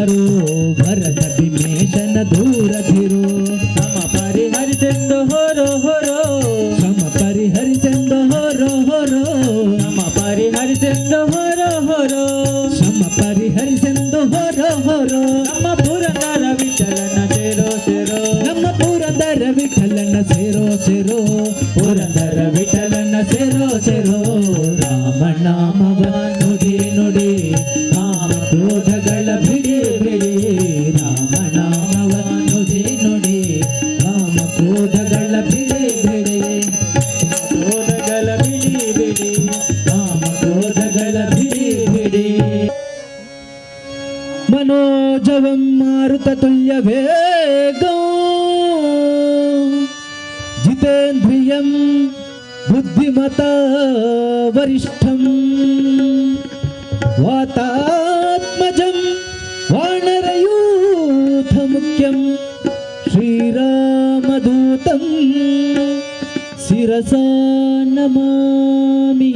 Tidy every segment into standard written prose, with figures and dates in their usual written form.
ಬಾರೋ ಭರತ ಭೀಮೇಶನ ದೂರದಿರು ನಮ್ಮ ಪರಿಹರಿಸೆಂದು ಹೊರೋ ಹೊರೋ ಶ್ರಮ ಪರಿಹರಿಸೆಂದು ಹೊರೋ ಹೊರೋ ನಮ್ಮ ಪರಿಹರಿಸೆಂದು ಹೊರೋ ಹೊರೋ ಶ್ರಮ ಪರಿಹರಿಸೆಂದು ಹೊರೋ ಹೊರೋ ನಮ್ಮ ಪುರಂದರ ವಿಠಲನ ಸೇರೋ ಸೇರೋ ನಮ್ಮ ಪುರಂದರ ವಿಠಲನ ಸೇರೋ ಸೇರೋ ಪುರಂದರ ವಿಠಲನ ಸೇರೋ ಸೇರೋ ರಾಮ ನಾಮವ ನುಡಿ ನುಡಿ ಕಾಮ ಕ್ರೋಧಗಳ ಬಿಡಿ ಬಿಡಿ ರಾಮ ನಾಮವ ನುಡಿ ನುಡಿ ಕಾಮ ಕ್ರೋಧಗಳ ಬಿಡಿ ಬಿಡಿ ಕ್ರೋಧಗಳ ಬಿಡಿ ಬಿಡಿ ಕಾಮ ಕ್ರೋಧಗಳ ಬಿಡಿ ಬಿಡಿ मनोजवं मारुततुल्यवेगो जितेन्द्रियं बुद्धिमता वरिष्ठं वातात्मजं वानरयूथमुख्यं श्रीरामदूतं शिरसा नमामि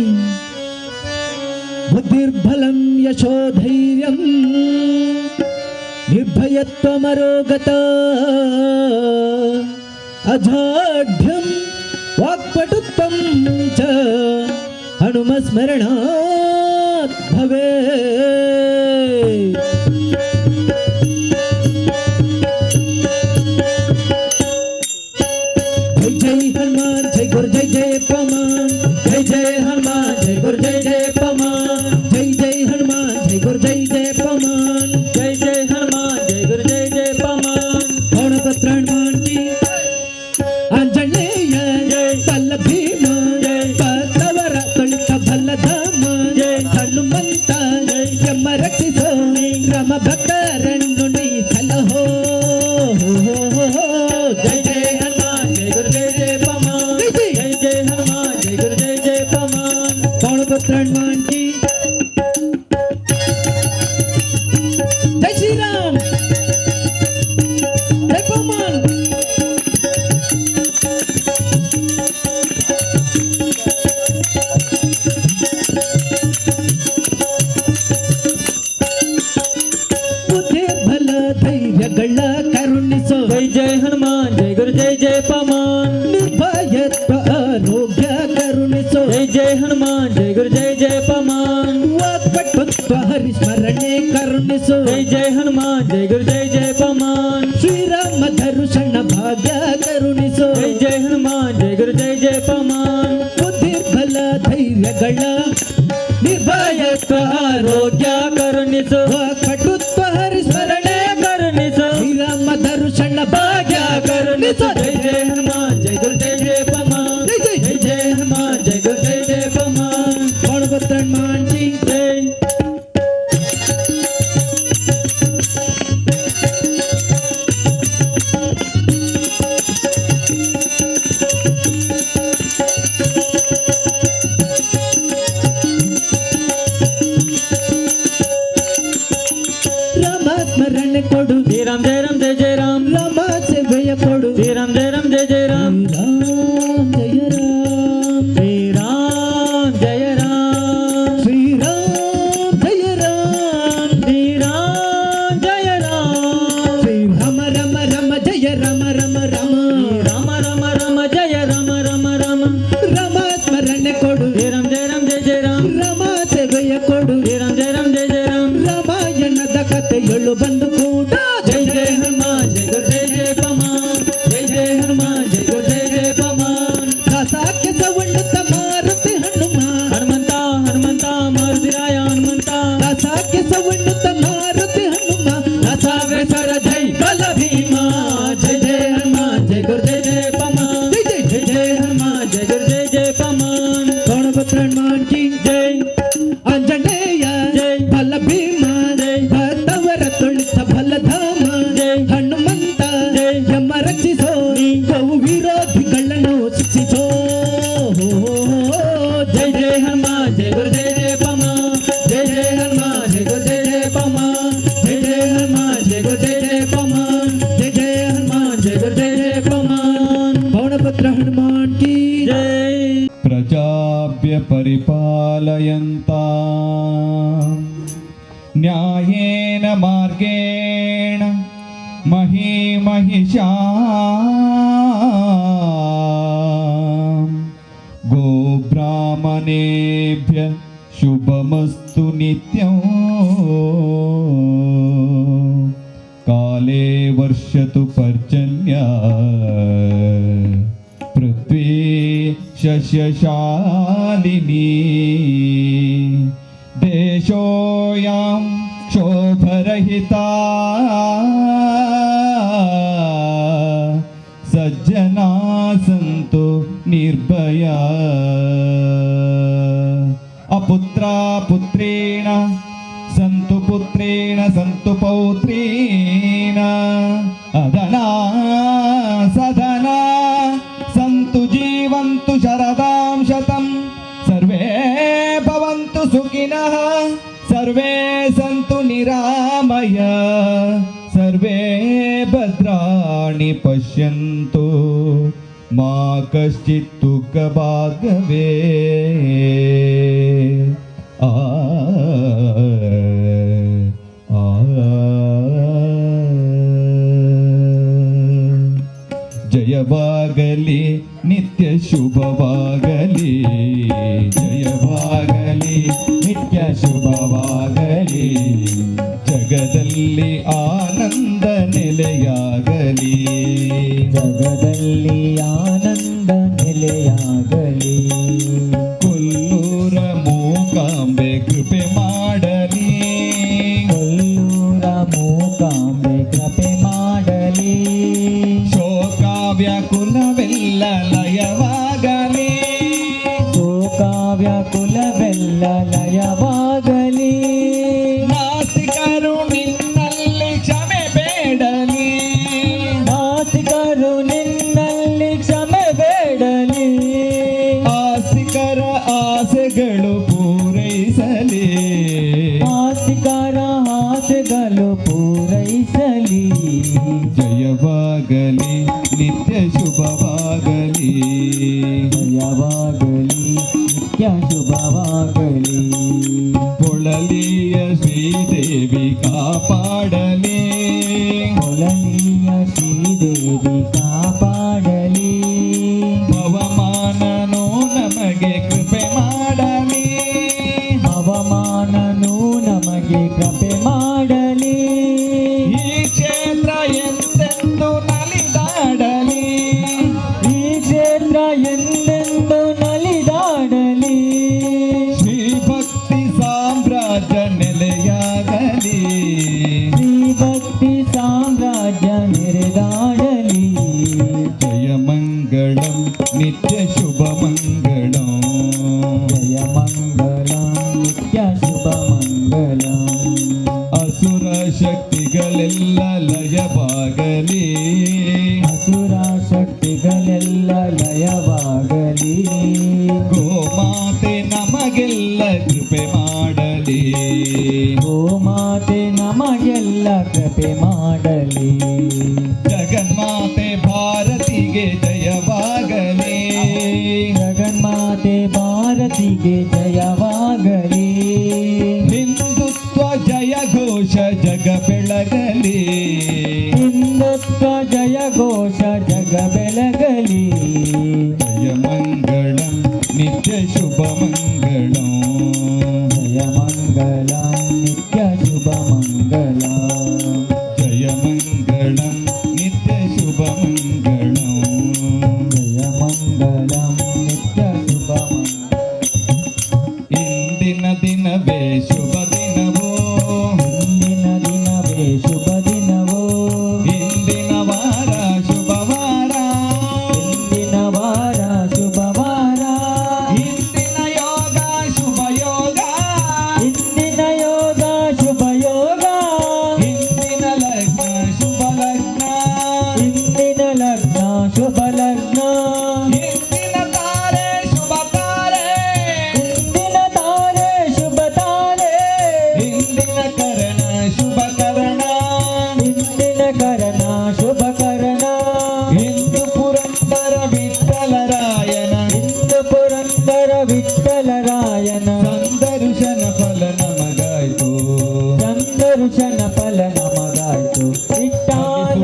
बुद्धिर्बलं यशोधैर्यं निर्भयत्वमरोगता अजाढ्यं वाक्पटुत्वं च हनुमस्मरणात् भवेत् जय जय हनुमान जय गुरु जय जय पवन जय जय हनुमान जय गुरु जय जय पवन जय जय हनुमान जय गुरु जय जय पवन जय जय हनुमान जय गुरु जय जय पवन पौणपत्र हनुमान की आंजनेय जय बल भीम जय पतवर तुलित बलधाम जय हनुमंत जय यम रक्षिसो राम भक्तरನ್ನು ನೀ ಸಲಹೋ जय जय हनुमान जय गुरु जय जय पवन जय जय हनुमान जय गुरु जय जय पवन पौणपत्र हनुमान की जय श्री राम जय पवन ಬುದ್ಧಿ ಬಲ ಧೈರ್ಯಗಳ ಕರುಣಿಸೋ जय जय हनुमान जय गुरु जय जय पवन ನಿರ್ಭಯತ್ವ ಆರೋಗ್ಯ ಕರುಣಿಸೋ जय जय हनुमान जय गुरु जय जय पवन ವಾಕ್ಪಟುತ್ವ ಹರಿಸ್ಮರಣೆ ಕರುಣಿಸೋ जय जय हनुमान जय गुरु जय जय पवन ಶ್ರೀರಾಮ ದರ್ಶನ ಭಾಗ್ಯ ಕರುಣಿಸೋ जय जय हनुमान जय गुरु जय जय पवन ಬುದ್ಧಿ ಬಲ ಧೈರ್ಯಗಳ ನಿರ್ಭಯತ್ವ ಆರೋಗ್ಯ ಕರುಣಿಸು ವಾಕ್ಪಟುತ್ವ ಹರಿಸ್ಮರಣೆ ಕರುಣಿಸು ಶ್ರೀರಾಮ ದರ್ಶನ ಭಾಗ್ಯ ಕರುಣಿಸೋ जय जय हनुमान जय गुरु जय जय पवन जय जय हनुमान जय गुरु जय जय पवन पौणपत्र हनुमान जी जय ರಾಮ ಸ್ಮರಣೆ ಕೊಡು जय राम जय राम जय जय राम ರಾಮ ಸೇವೆಯ ಕೊಡು जय राम जय राम जय जय राम ರಾಮ ಜಯ ರಾಮ जय राम जय राम ಶ್ರೀರಾಮ ಜಯ ರಾಮ श्री राम जय राम ಶ್ರೀ ರಾಮ ರಮ ರಮ ಜಯ ರಾಮ ರಮ ರಾಮ राम राम राम जय राम राम राम ರಾಮ ಸ್ಮರಣೆ ಕೊಡು जय राम जय राम जय जय राम ರಾಮ ಸೇವೆಯ ಕೊಡು जय राम जय राम जय जय राम ರಾಮಾಯಣದ ಕಥೆಗಳು ಬಂದು ಕೂಡ जय जय हनुमान जय गुरु जय जय पवन जय जय हनुमान जय गुरु जय जय पवन ದಾಸಾಕ್ಕೆ ಸವಣ್ಣುತ್ತ ಮಾರುತಿ ಹನುಮ हनुमंत हनुमंत मारुतिराय हनुमंत ದಾಸಾಕ್ಕೆ ಸವಣ್ಣುತ್ತ ಮಾರುತಿ ಹನುಮ असावेश्वर जय बल भीमा जय जय हनुमान जय गुरु जय जय पवन जय जय जय जय हनुमान जय गुरु जय जय पवन पौणपत्र हनुमान की जय ಆಂಜನೇಯ जय ಬಲ ಭೀಮ जय ಭಕ್ತವರ ತುಳಿತ ಬಲಧಾಮ जय ಹನುಮಂತ जय ಯಮ ರಕ್ಷಿಸೋ ಬಹು ವಿರೋಧಿಗಳನ್ನು ಶಿಕ್ಷಿಸೋ जय जय हनुमान जय गुरु जय जय पवन जय जय हनुमान जय गुरु जय जय पवन जय जय हनुमान जय गुरु जय जय पवन जय जय हनुमान जय गुरु जय जय पवन पौणपत्र हनुमान की जय प्रजाभ्य परिपालयन्ता न्यायेन मार्गेण महिषा गोब्राह्मणेभ्य शुभमस्तु नित्यं काले वर्षतु पर्जन्या पृथ्वी शस्यशालिनी देशोऽयं क्षोभरहिता सज्जना सन्तु निर्भया अपुत्रा पुत्रेण सन्तु पुत्रेण सन्तु पौत्रेण अधना सधना सन्तु जीवन्तु शरदां शतं सर्वे भवन्तु सुखिनः सर्वे सन्तु निरामय सर्वे भद्राणि पश्यन्तु मा कश्चित् दुःखभाग् भवेत् जयवागली नित्य शुभवागली जयवागली नित्य शुभवागली जगದಲ್ಲಿ ಆನಂದ ನೆಲೆಯಾಗಲಿ ಜಗದಲ್ಲಿ ಆನಂದ ನೆಲೆಯಾಗಲಿ ಕೊಲ್ಲೂರ ಮೂಕಾಂಬೆ ಕೃಪೆ ಮಾಡಲಿ ಕೊಲ್ಲೂರ ಮೂಕಾಂಬೆ ಕೃಪೆ ಮಾಡಲಿ ಶೋಕ ವ್ಯಾಕುಲವೆಲ್ಲ ಲಯವಾಗಲಿ ಶೋಕಾವ್ಯ ಕುಲವೆಲ್ಲ ಲಯವಾಗಲಿ ನಾಸ್ತಿಕರು ನಿನ್ನಲ್ಲಿ ಕ್ಷಮೆ ಬೇಡಲಿ ನಾಸ್ತಿಕರು ನಿನ್ನಲ್ಲಿ ಕ್ಷಮೆ ಬೇಡಲಿ ಆಸ್ತಿಕರ ಆಸೆಗಳು ಪೂರೈಸಲಿ ಆಸ್ತಿಕರ ಆಸೆಗಳು ಪೂರೈಸಲಿ ಜಯವಾಗಲಿ ನಿತ್ಯ ಶುಭವಾಗಲಿ ಜಯವಾಗಲಿ ನಿತ್ಯ ಶುಭವಾಗಲಿ ಕೊಳಲಿಯ ಶ್ರೀದೇವಿ ಕಾಪಾಡಲಿ ಕೊಳಲಿಯ ಶ್ರೀದೇವಿ ಕಾಪಾಡಲಿ ಪವಮಾನನು ನಮಗೆ ಕೃಪೆ ಮಾಡಲಿ ಅವಮಾನನು ನಮಗೆ ಕೃಪೆ ಮಾಡಲಿ ಈ ಕ್ಷೇತ್ರ ಎಂದೆಂದು ನಲಿದಾಡಲಿ ಈ ಕ್ಷೇತ್ರ ಎಂದೆಂದು ನಲಿದಾಡಲಿ ಶ್ರೀ ಭಕ್ತಿ ಸಾಮ್ರಾಜ್ಯ ನೆಲೆಯಾಗಲಿ ಶ್ರೀ ಭಕ್ತಿ ಸಾಮ್ರಾಜ್ಯ ನೆರೆದಾಡಲಿ ಜಯ ಮಂಗಳಂ ನಿತ್ಯ ಶುಭ ಮಂಗಳಂ ಜಯ ಮಂಗಳಂ ನಿತ್ಯ ಶುಭ ಮಂಗಳಂ ಅಸುರ ಶಕ್ತಿಗಳೆಲ್ಲ ಲಯವಾಗಲಿ ಅಸುರ ಶಕ್ತಿಗಳೆಲ್ಲ ಲಯವಾಗಲಿ ಗೋಮಾತೆ ನಮಗೆಲ್ಲ ಕೃಪೆ ಮಾಡಲಿ ಗೋಮಾತೆ ನಮಗೆಲ್ಲ ಕೃಪೆ ಮಾಡಲಿ ಜಗನ್ಮಾತೆ ಭಾರತಿಗೆ ಜಯವಾಗಲಿ ಜಗನ್ಮಾತೆ ಭಾರತಿಗೆ ಜಯವಾಗಲಿ ಹಿಂದುತ್ವ ಜಯ ಘೋಷ ಜಗ ಬೆಳಗಲಿ ಹಿಂದುತ್ವ ಜಯ ಘೋಷ ಜಗ ಬೆಳಗಲಿ ಜಯ ಮಂಗಳಂ ನಿತ್ಯ ಶುಭ ಮಂಗಳಂ ಜಯ ಮಂಗಳಂ ನಿತ್ಯ ಶುಭ ಮಂಗಳಂ ಜಯ ಮಂಗಳಂ ನಿತ್ಯ ಶುಭ ಮಂಗಳಂ ಜಯ ಮಂಗಳಂ ನಿತ್ಯ ಶುಭ ಇಂದಿನ ದಿನವೇ ಶುಭ ದಿನವೋ ಇಂದಿನ ದಿನವೇ ಶುಭ ದಿನವೋ ಇಂದಿನ ವಾರ ಶುಭ ವಾರ ಇಂದಿನ ವಾರ ಶುಭ ವಾರ ಇಂದಿನ ಯೋಗ ಶುಭ ಯೋಗ ಇಂದಿನ ಯೋಗ ಶುಭ ಯೋಗ ಇಂದಿನ ಲಗ್ನ ಶುಭ ಲಗ್ನ ಇಂದಿನ ಲಗ್ನ ಶುಭ ಲಗ್ನ ಇಂದಿನ ತಾರೆ ಶುಭ ತಾರೆ ಇಂದಿನ ತಾರೆ ಶುಭ ತಾರೆ ಇಂದಿನ ಕರಣ ಶುಭ ಕರಣ ಇಂದಿನ ಕರಣ ಶುಭ ಕರಣ ಇಂದು ಪುರಂದರ ವಿಠಲರಾಯನ ಇಂದು ಪುರಂದರ ವಿಠಲರಾಯನ ಸಂದರ್ಶನ ಫಲ ನಮಗಾಯ್ತು ಸಂದರ್ಶನ ಫಲ ನಮಗಾಯ್ತು ಇಟ್ಟಾನ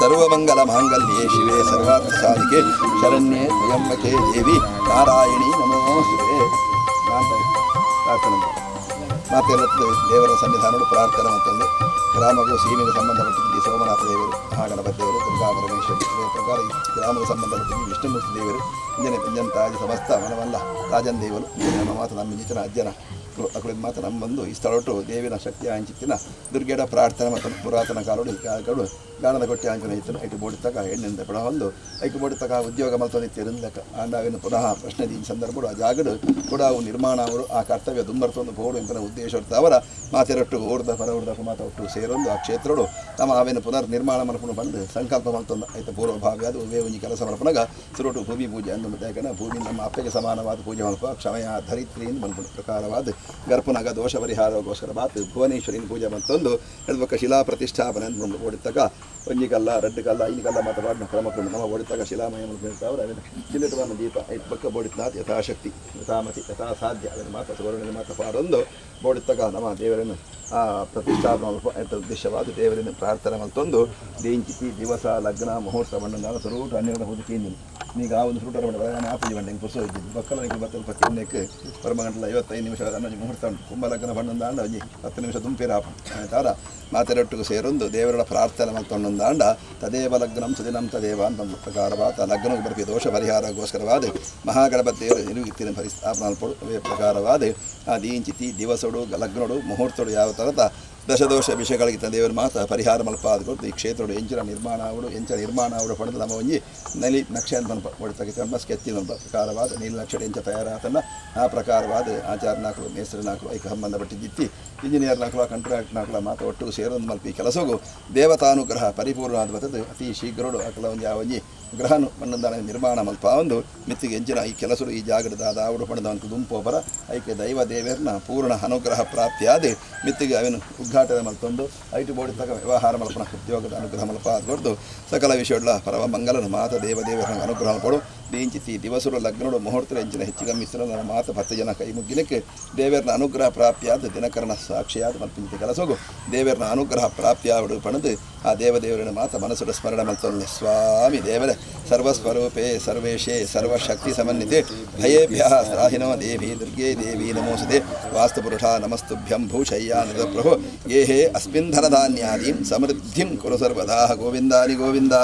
ಸರ್ವಮಂಗಲ ಮಾಂಗಲ್ಯೆ ಶಿವೆ ಸರ್ವಾರ್ಥ ಸಾಧಿಕೆ ಶರಣ್ಯೆ ತ್ರ್ಯಂಬಕೆ ದೇವಿ ನಾರಾಯಣಿ ನಮೋಸ್ತುತೆ ಪ್ರಾರ್ಥನೆ ಮಾತೆಲ್ಲ ದೇವರ ಸನ್ನಿಧಾನಗಳು ಪ್ರಾರ್ಥನೆ ಮತ್ತೊಂದು ಗ್ರಾಮಗೂ ಸೀಮೆಗೆ ಸಂಬಂಧಪಟ್ಟಿದ್ದು ಸೋಮನಾಥ ದೇವರು ಮಹಾಗಣಪತಿ ದೇವರು ದುರ್ಗಾ ಪರಮೇಶ್ವರಿ ಇದೇ ಪ್ರಕಾರ ಈ ಗ್ರಾಮಕ್ಕೆ ಸಂಬಂಧಪಟ್ಟಿದ್ದು ವಿಷ್ಣುಮೂರ್ತಿ ದೇವರು ಇಂಜನೆ ಪಂಜಂತಾಜಿ ಸಮಸ್ತ ಮನವಲ್ಲ ರಾಜನ್ ದೇವರು ನಮ್ಮ ಮಾತು ನಮ್ಮ ಇಂಜಿನ ಅಜ್ಜನ ಅಕಳಿದ ಮಾತು ನಮ್ಮ ಬಂದು ಈ ಸ್ಥಳಟ್ಟು ದೇವಿನ ಶಕ್ತಿ ಆಂಚಿತ್ತಿನ ದುರ್ಗೆಡ ಪ್ರಾರ್ಥನೆ ಮತ್ತು ಪುರಾತನ ಕಾಲೋಡು ಈ ಕಾಲಗಳು ಗಾಣದ ಕೊಟ್ಟೆ ಆಂಜನ ಇತ್ತು ಐಟು ಬೋಡಿತಕ ಹೆಣ್ಣಿಂದ ಪುನಃ ಒಂದು ಐಕು ಬೋಡಿತಕ ಉದ್ಯೋಗ ಮಲ್ತೊಂದಿತ್ತಿರಂದಕ ಆಂಡಾವಿನ ಪುನಃ ಪ್ರಶ್ನೆ ಈ ಸಂದರ್ಭಗಳು ಆ ಜಾಗಡು ಕೂಡ ಅವು ನಿರ್ಮಾಣ ಅವರು ಆ ಕರ್ತವ್ಯ ದುಂಬರ್ತೊಂದು ಬೋಡು ಎಂಬ ಉದ್ದೇಶ ಅವರ ಮಾತೆರೊಟ್ಟು ಓಡ್ದ ಪರ ಹೊಡ್ದ ಮಾತೊಟ್ಟು ಸೇರೊಂದು ಆ ಕ್ಷೇತ್ರಗಳು ನಮ್ಮ ಅವೇನು ಪುನರ್ ನಿರ್ಮಾಣ ಮಲ್ಪುಣು ಬಂದು ಸಂಕಲ್ಪ ಮಲ್ತೊಂದು ಆಯ್ತು ಪೂರ್ವಭಾವಿ ಅದು ಉವೇ ಒಂಜಿ ಕೆಲಸ ಮಲ್ಪನಾಗ ಸುರುಟು ಭೂಮಿ ಪೂಜೆ ಅಂದು ಮತ್ತೆ ಭೂಮಿ ನಮ್ಮ ಅಪ್ಪಗೆ ಸಮಾನವಾದ ಪೂಜೆ ಮಲ್ಪ ಕ್ಷಮಯ ಧರಿತ್ರಿಯಿಂದ ಮಲ್ಪುಣು ಪ್ರಕಾರವಾದ ಗರ್ಭನಾಗ ದೋಷ ಪರಿಹಾರಗೋಸ್ಕರ ಬಾತು ಭುವನೇಶ್ವರಿನ ಪೂಜೆ ಬಂತೊಂದು ಹೇಳ್ಬೇಕ ಶಿಲಾ ಪ್ರತಿಷ್ಠಾಪನೆ ಅಂತ ಓಡಿತಕ್ಕ ಒಂಜಿ ಕಲ್ಲ ರೆಡ್ ಕಲ್ಲ ಐದು ಕಲ್ಲ ಮಾತಾಡ ಕ್ರಮಕೊಂಡು ನಮ್ಮ ಓಡಿತಾಗ ಶಿಲಾಮಯ ಹೇಳ್ತಾವ್ರು ಅದನ್ನು ಚಿಲ್ಲಿಟವನ್ನು ದೀಪ ಐದು ಪಕ್ಕ ಬೋಡಿತ್ನಾಥ್ ಯಥಾಶಕ್ತಿ ಯಥಾಮತಿ ಯಥಾ ಸಾಧ್ಯ ಅದನ್ನು ಮಾತ್ರ ಸುವರ್ಣನ ಮಾತ್ರ ಪಾಡೊಂದು ಬೋಡಿತ್ತಾಗ ನಮ್ಮ ದೇವರನ್ನು ಆ ಪ್ರತಿಷ್ಠಾಪನೆ ಉದ್ದೇಶವಾದ ದೇವರನ್ನು ಪ್ರಾರ್ಥನೆ ಮಲ್ತೊಂದು ದೇಂಚಿತಿ ದಿವಸ ಲಗ್ನ ಮುಹೂರ್ತ ಬಣ್ಣ ಸ್ವರೂಟ 12 ಹುಡುಕಿದ್ದೀನಿ ಈಗ ಆ ಒಂದು ಸುರುಟರ ಬಣ್ಣ ಆಪುಜಿ ಬಂಡೆ ಪುಸ ಇದ್ದೀನಿ ಮಕ್ಕಳ ಬತ್ತಲು 10 ಪರಮ ಗಂಟಲ 55 ನಿಮಿಷ ಅನ್ನೋದು ಮುಹೂರ್ತ ಉಂಟು ಕುಂಭ ಲಗ್ನ ಬಣ್ಣದ ಆಂಡ ಒಂಜಿ 10 ನಿಮಿಷ ದುಂಪೇರ ಆಪ ಆಯ್ತಾರ ಮಾತೆರೊಟ್ಟಿಗೆ ಸೇರೊಂದು ದೇವರ ಪ್ರಾರ್ಥನೆ ಮಲ್ತೊಂದೊಂದು ಆಂಡ ತದೇವ ಲಗ್ನಂ ಸುದಿನಂ ತದೇವ ಅಂತ ಪ್ರಕಾರವಾದ ಲಗ್ನಕ್ಕೆ ಬರಬೇಕು ದೋಷ ಪರಿಹಾರಗೋಸ್ಕರವಾದ ಮಹಾಗಣಪತಿ ದೇವರು ನಿಲುಗಿತ್ತಿನ ಪರಿಸ್ಥಾಪನೆ ಪ್ರಕಾರವಾದ ಆ ದೀಂಚಿತಿ ದಿವಸೋಡು ಲಗ್ನೋಡು ಮುಹೂರ್ತೋಡು ಯಾವ ಥರದ ದಶದೋಷ ವಿಷಯಗಳಿಗೆ ದೇವರು ಮಾತ್ರ ಪರಿಹಾರ ಮಲ್ಪ ಆದ್ಕೊಟ್ಟು ಈ ಕ್ಷೇತ್ರಡು ಎಂಚಿನ ನಿರ್ಮಾಣ ಅವರು ಪಡೆದು ನಮ್ಮ ಒಂಜಿ ನಲಿ ನಕ್ಷೆ ಅಂತ ಹೊಡೆತಕ್ಕ ಸ್ಕೆಚ್ಚಿನ ಪ್ರಕಾರವಾದ ನೀಲ ನಕ್ಷೆ ಎಂಚ ತಯಾರಾತನ ಆ ಪ್ರಕಾರವಾದ ಆಚಾರ ನಾಲ್ಕು ಮೇಸ್ತ್ರಿ ನಾಲ್ಕು ಐಕ ಸಂಬಂಧಪಟ್ಟಿದ್ದಿತ್ತಿ ಇಂಜಿನಿಯರ್ ನಾಲ್ಕು ಕಾಂಟ್ರಾಕ್ಟ್ ನಾಲ್ಕು ಮಾತ್ರ ಒಟ್ಟು ಸೇರೊಂದು ಮಲ್ಪಿ ಕೆಲಸಗೂ ದೇವತಾನುಗ್ರಹ ಪರಿಪೂರ್ಣ ಆದ ಅತಿ ಶೀಘ್ರಡು ಅಕಲ ಒಂಜಿ ಆ ಒಂಜಿ ಗ್ರಹನು ಮಣ್ಣದಾನ ನಿರ್ಮಾಣ ಮಲ್ಪ ಒಂದು ಮಿತ್ತಿಗೆ ಎಂಚಿನ ಈ ಕೆಲಸರು ಈ ಜಾಗದ ದಾವುಡು ಪಡೆದ ಒಂದು ದುಂಪೊಬ್ಬರ ಐಕ್ಯ ದೈವ ದೇವರನ್ನ ಪೂರ್ಣ ಅನುಗ್ರಹ ಪ್ರಾಪ್ತಿಯಾದ ಮಿತ್ತಿಗೆ ಅವನು ಉದ್ಘಾಟನೆ ಮಲ್ತೊಂದು ಐಟು ಬೋಡಿತಕ್ಕ ವ್ಯವಹಾರ ಮಲ್ಪನ ಉದ್ಯೋಗದ ಅನುಗ್ರಹ ಮಲ್ಪ ಆದ್ಕೊಡ್ದು ಸಕಲ ವಿಷಯಗಳ ಪರವ ಮಂಗಲನು ಮಾತ ದೇವದೇವರ ಅನುಗ್ರಹ ಕೊಡು ದೀಂಚಿತಿ ದಿವಸರು ಲಗ್ನೋಡು ಮುಹೂರ್ತ ಎಂಚಿನ ಹೆಚ್ಚಿಗೆ ಮಿಶ್ರ ನನ್ನ ಮಾತ 10 ಜನ ಕೈ ಮುಗ್ಗಿನಕ್ಕೆ ದೇವರನ ಅನುಗ್ರಹ ಪ್ರಾಪ್ತಿಯಾದ ದಿನಕರಣ ಸಾಕ್ಷಿಯಾದ ಮಲ್ಪಿಂಚ ಕೆಲಸಗೂ ದೇವರನ ಅನುಗ್ರಹ ಪ್ರಾಪ್ತಿಯಾಡು ಪಣದು ಆ ದೇವದೇವರನ್ನ ಮಾತ ಮನಸ್ಸುಡ ಸ್ಮರಣೆ ಮಲ್ತೊಂದು ಸ್ವಾಮಿ ದೇವರೇ ಸರ್ವಸ್ವರೂಪೇ ಸರ್ವೇಶೇ ಸರ್ವಶಕ್ತಿ ಸಮನ್ವಿತೆ ಭಯೇಭ್ಯ ರಾಹಿನೋ ದೇವಿ ದುರ್ಗೆ ದೇವಿ ನಮೋಸುತೆ ವಾಸ್ತುಪುರುಷ ನಮಸ್ತುಭ್ಯಂ ಭೂಷಯ್ಯಾನಿದ ಪ್ರಭು ಯೇ ಹೇ ಅಸ್ಮಿನ್ ಧನಧಾನ್ಯಾದೀಂ ಸಮೃದ್ಧಿಂ ಕುರು ಸರ್ವದಾ ಗೋವಿಂದಾನಿ ಗೋವಿಂದ.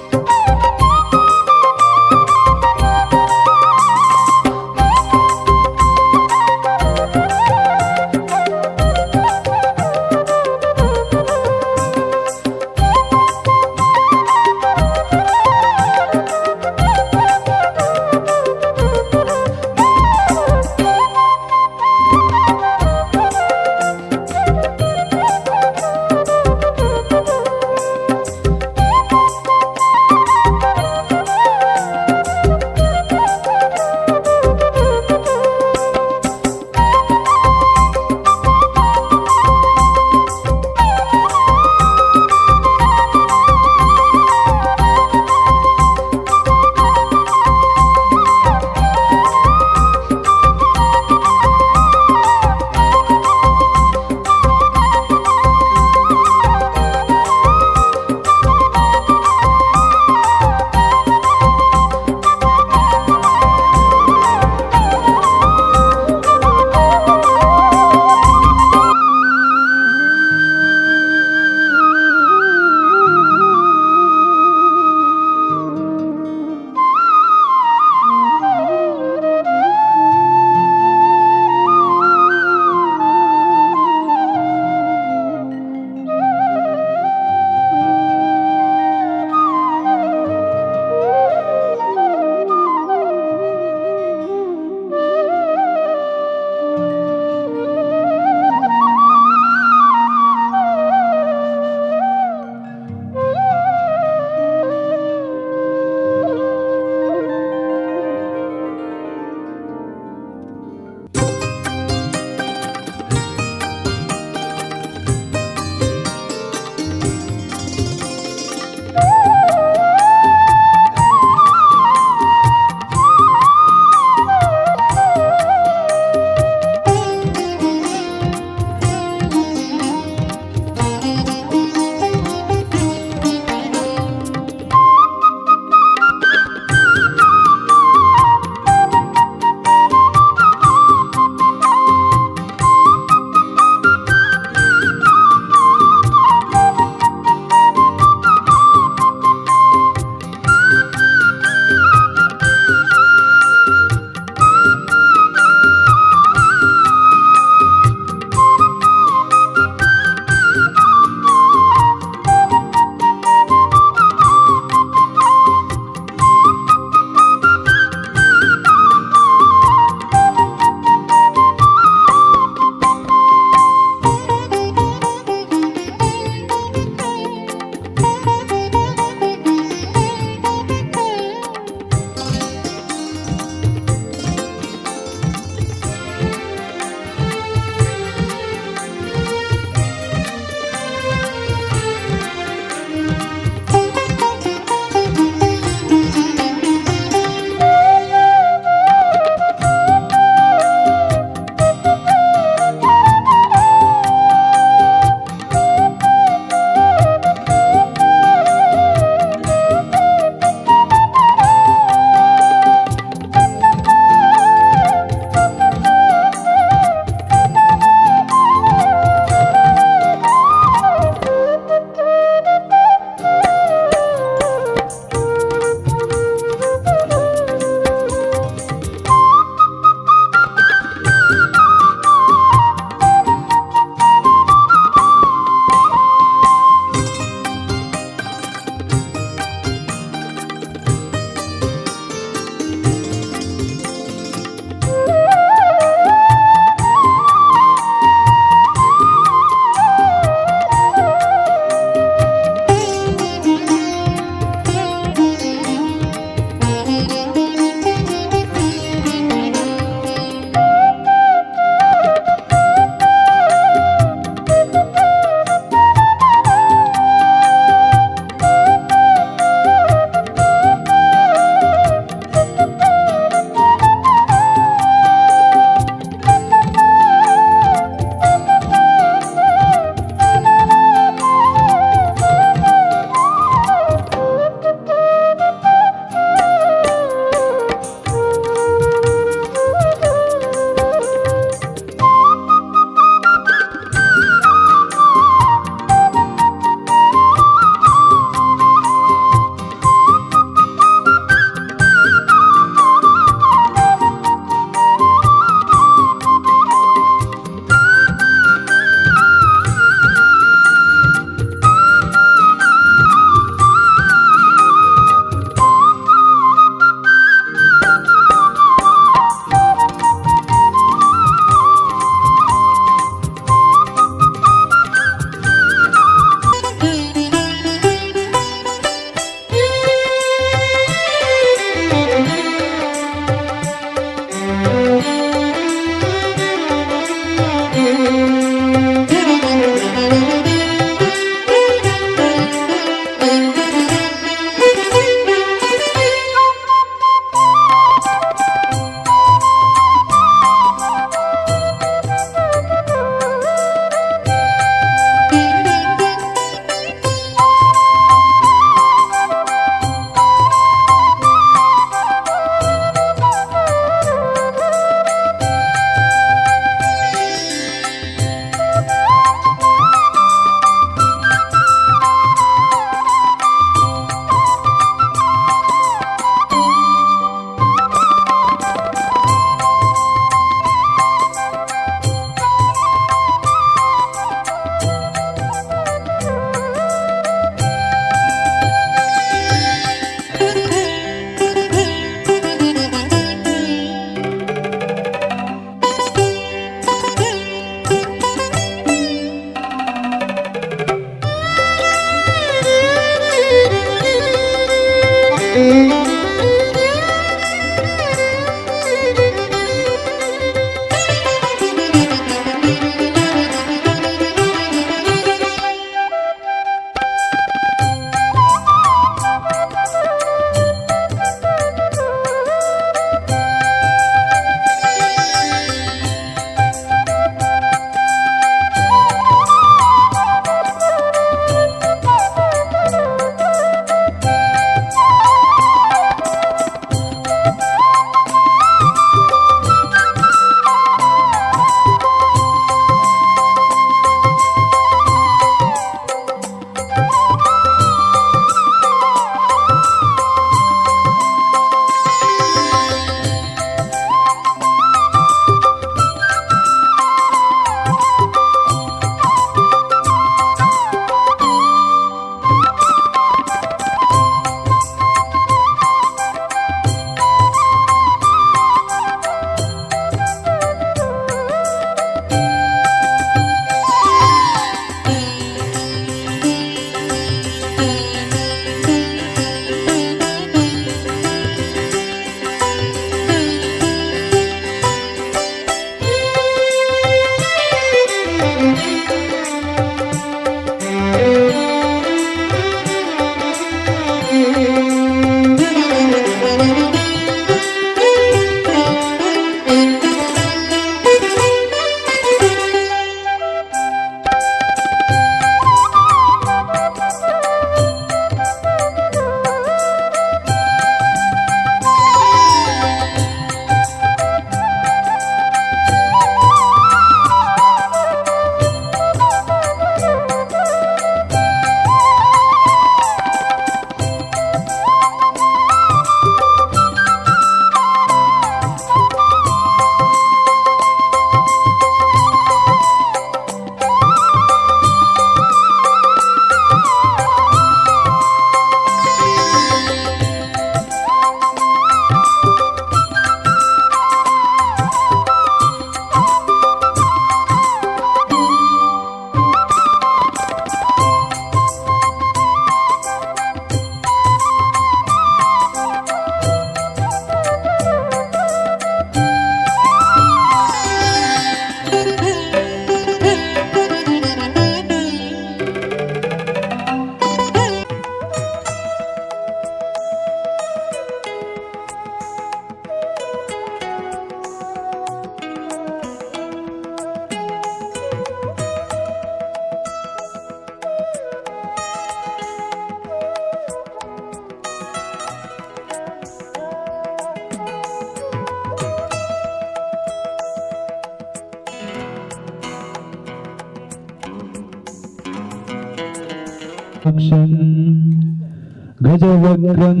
गजवक्त्रं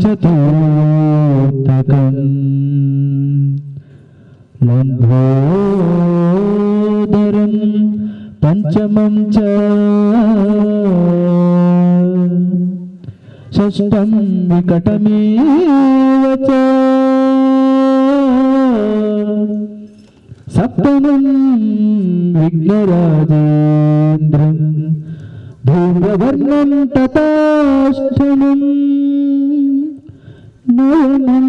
चतुर्थकम् लम्बोदरं पञ्चमं च षष्ठं विकटमेव च सप्तमं विघ्नराजेन्द्रं धूम्रवर्णं तथाष्टमं नवमं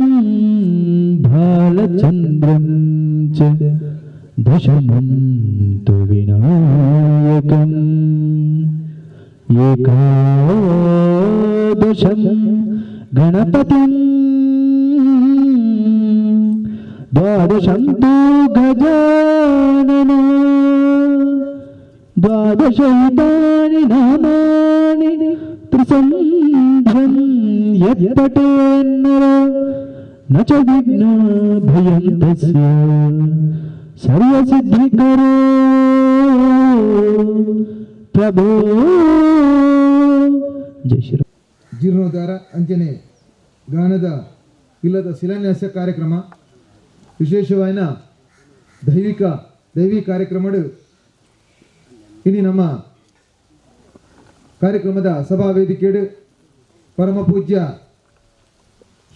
भालचन्द्रं च दशमं तु विनायकम् एकादशं गणपतिं द्वादशं तु गजाननं द्वादशैतानि नामानि त्रिसन्ध्यं यत्पठेन्नर न च विघ्नभयं तस्य सर्वसिद्धिकरो प्रभो जय श्री ಜೀರ್ಣೋದ್ಧಾರ ಅಂಚನೆ ಗಾನದ ಇಲ್ಲದ ಶಿಲಾನ್ಯಾಸ ಕಾರ್ಯಕ್ರಮ ವಿಶೇಷವಾದ ದೈವಿ ಕಾರ್ಯಕ್ರಮಗಳು ಇನ್ನು ನಮ್ಮ ಕಾರ್ಯಕ್ರಮದ ಸಭಾ ವೇದಿಕೆಡು ಪರಮ ಪೂಜ್ಯ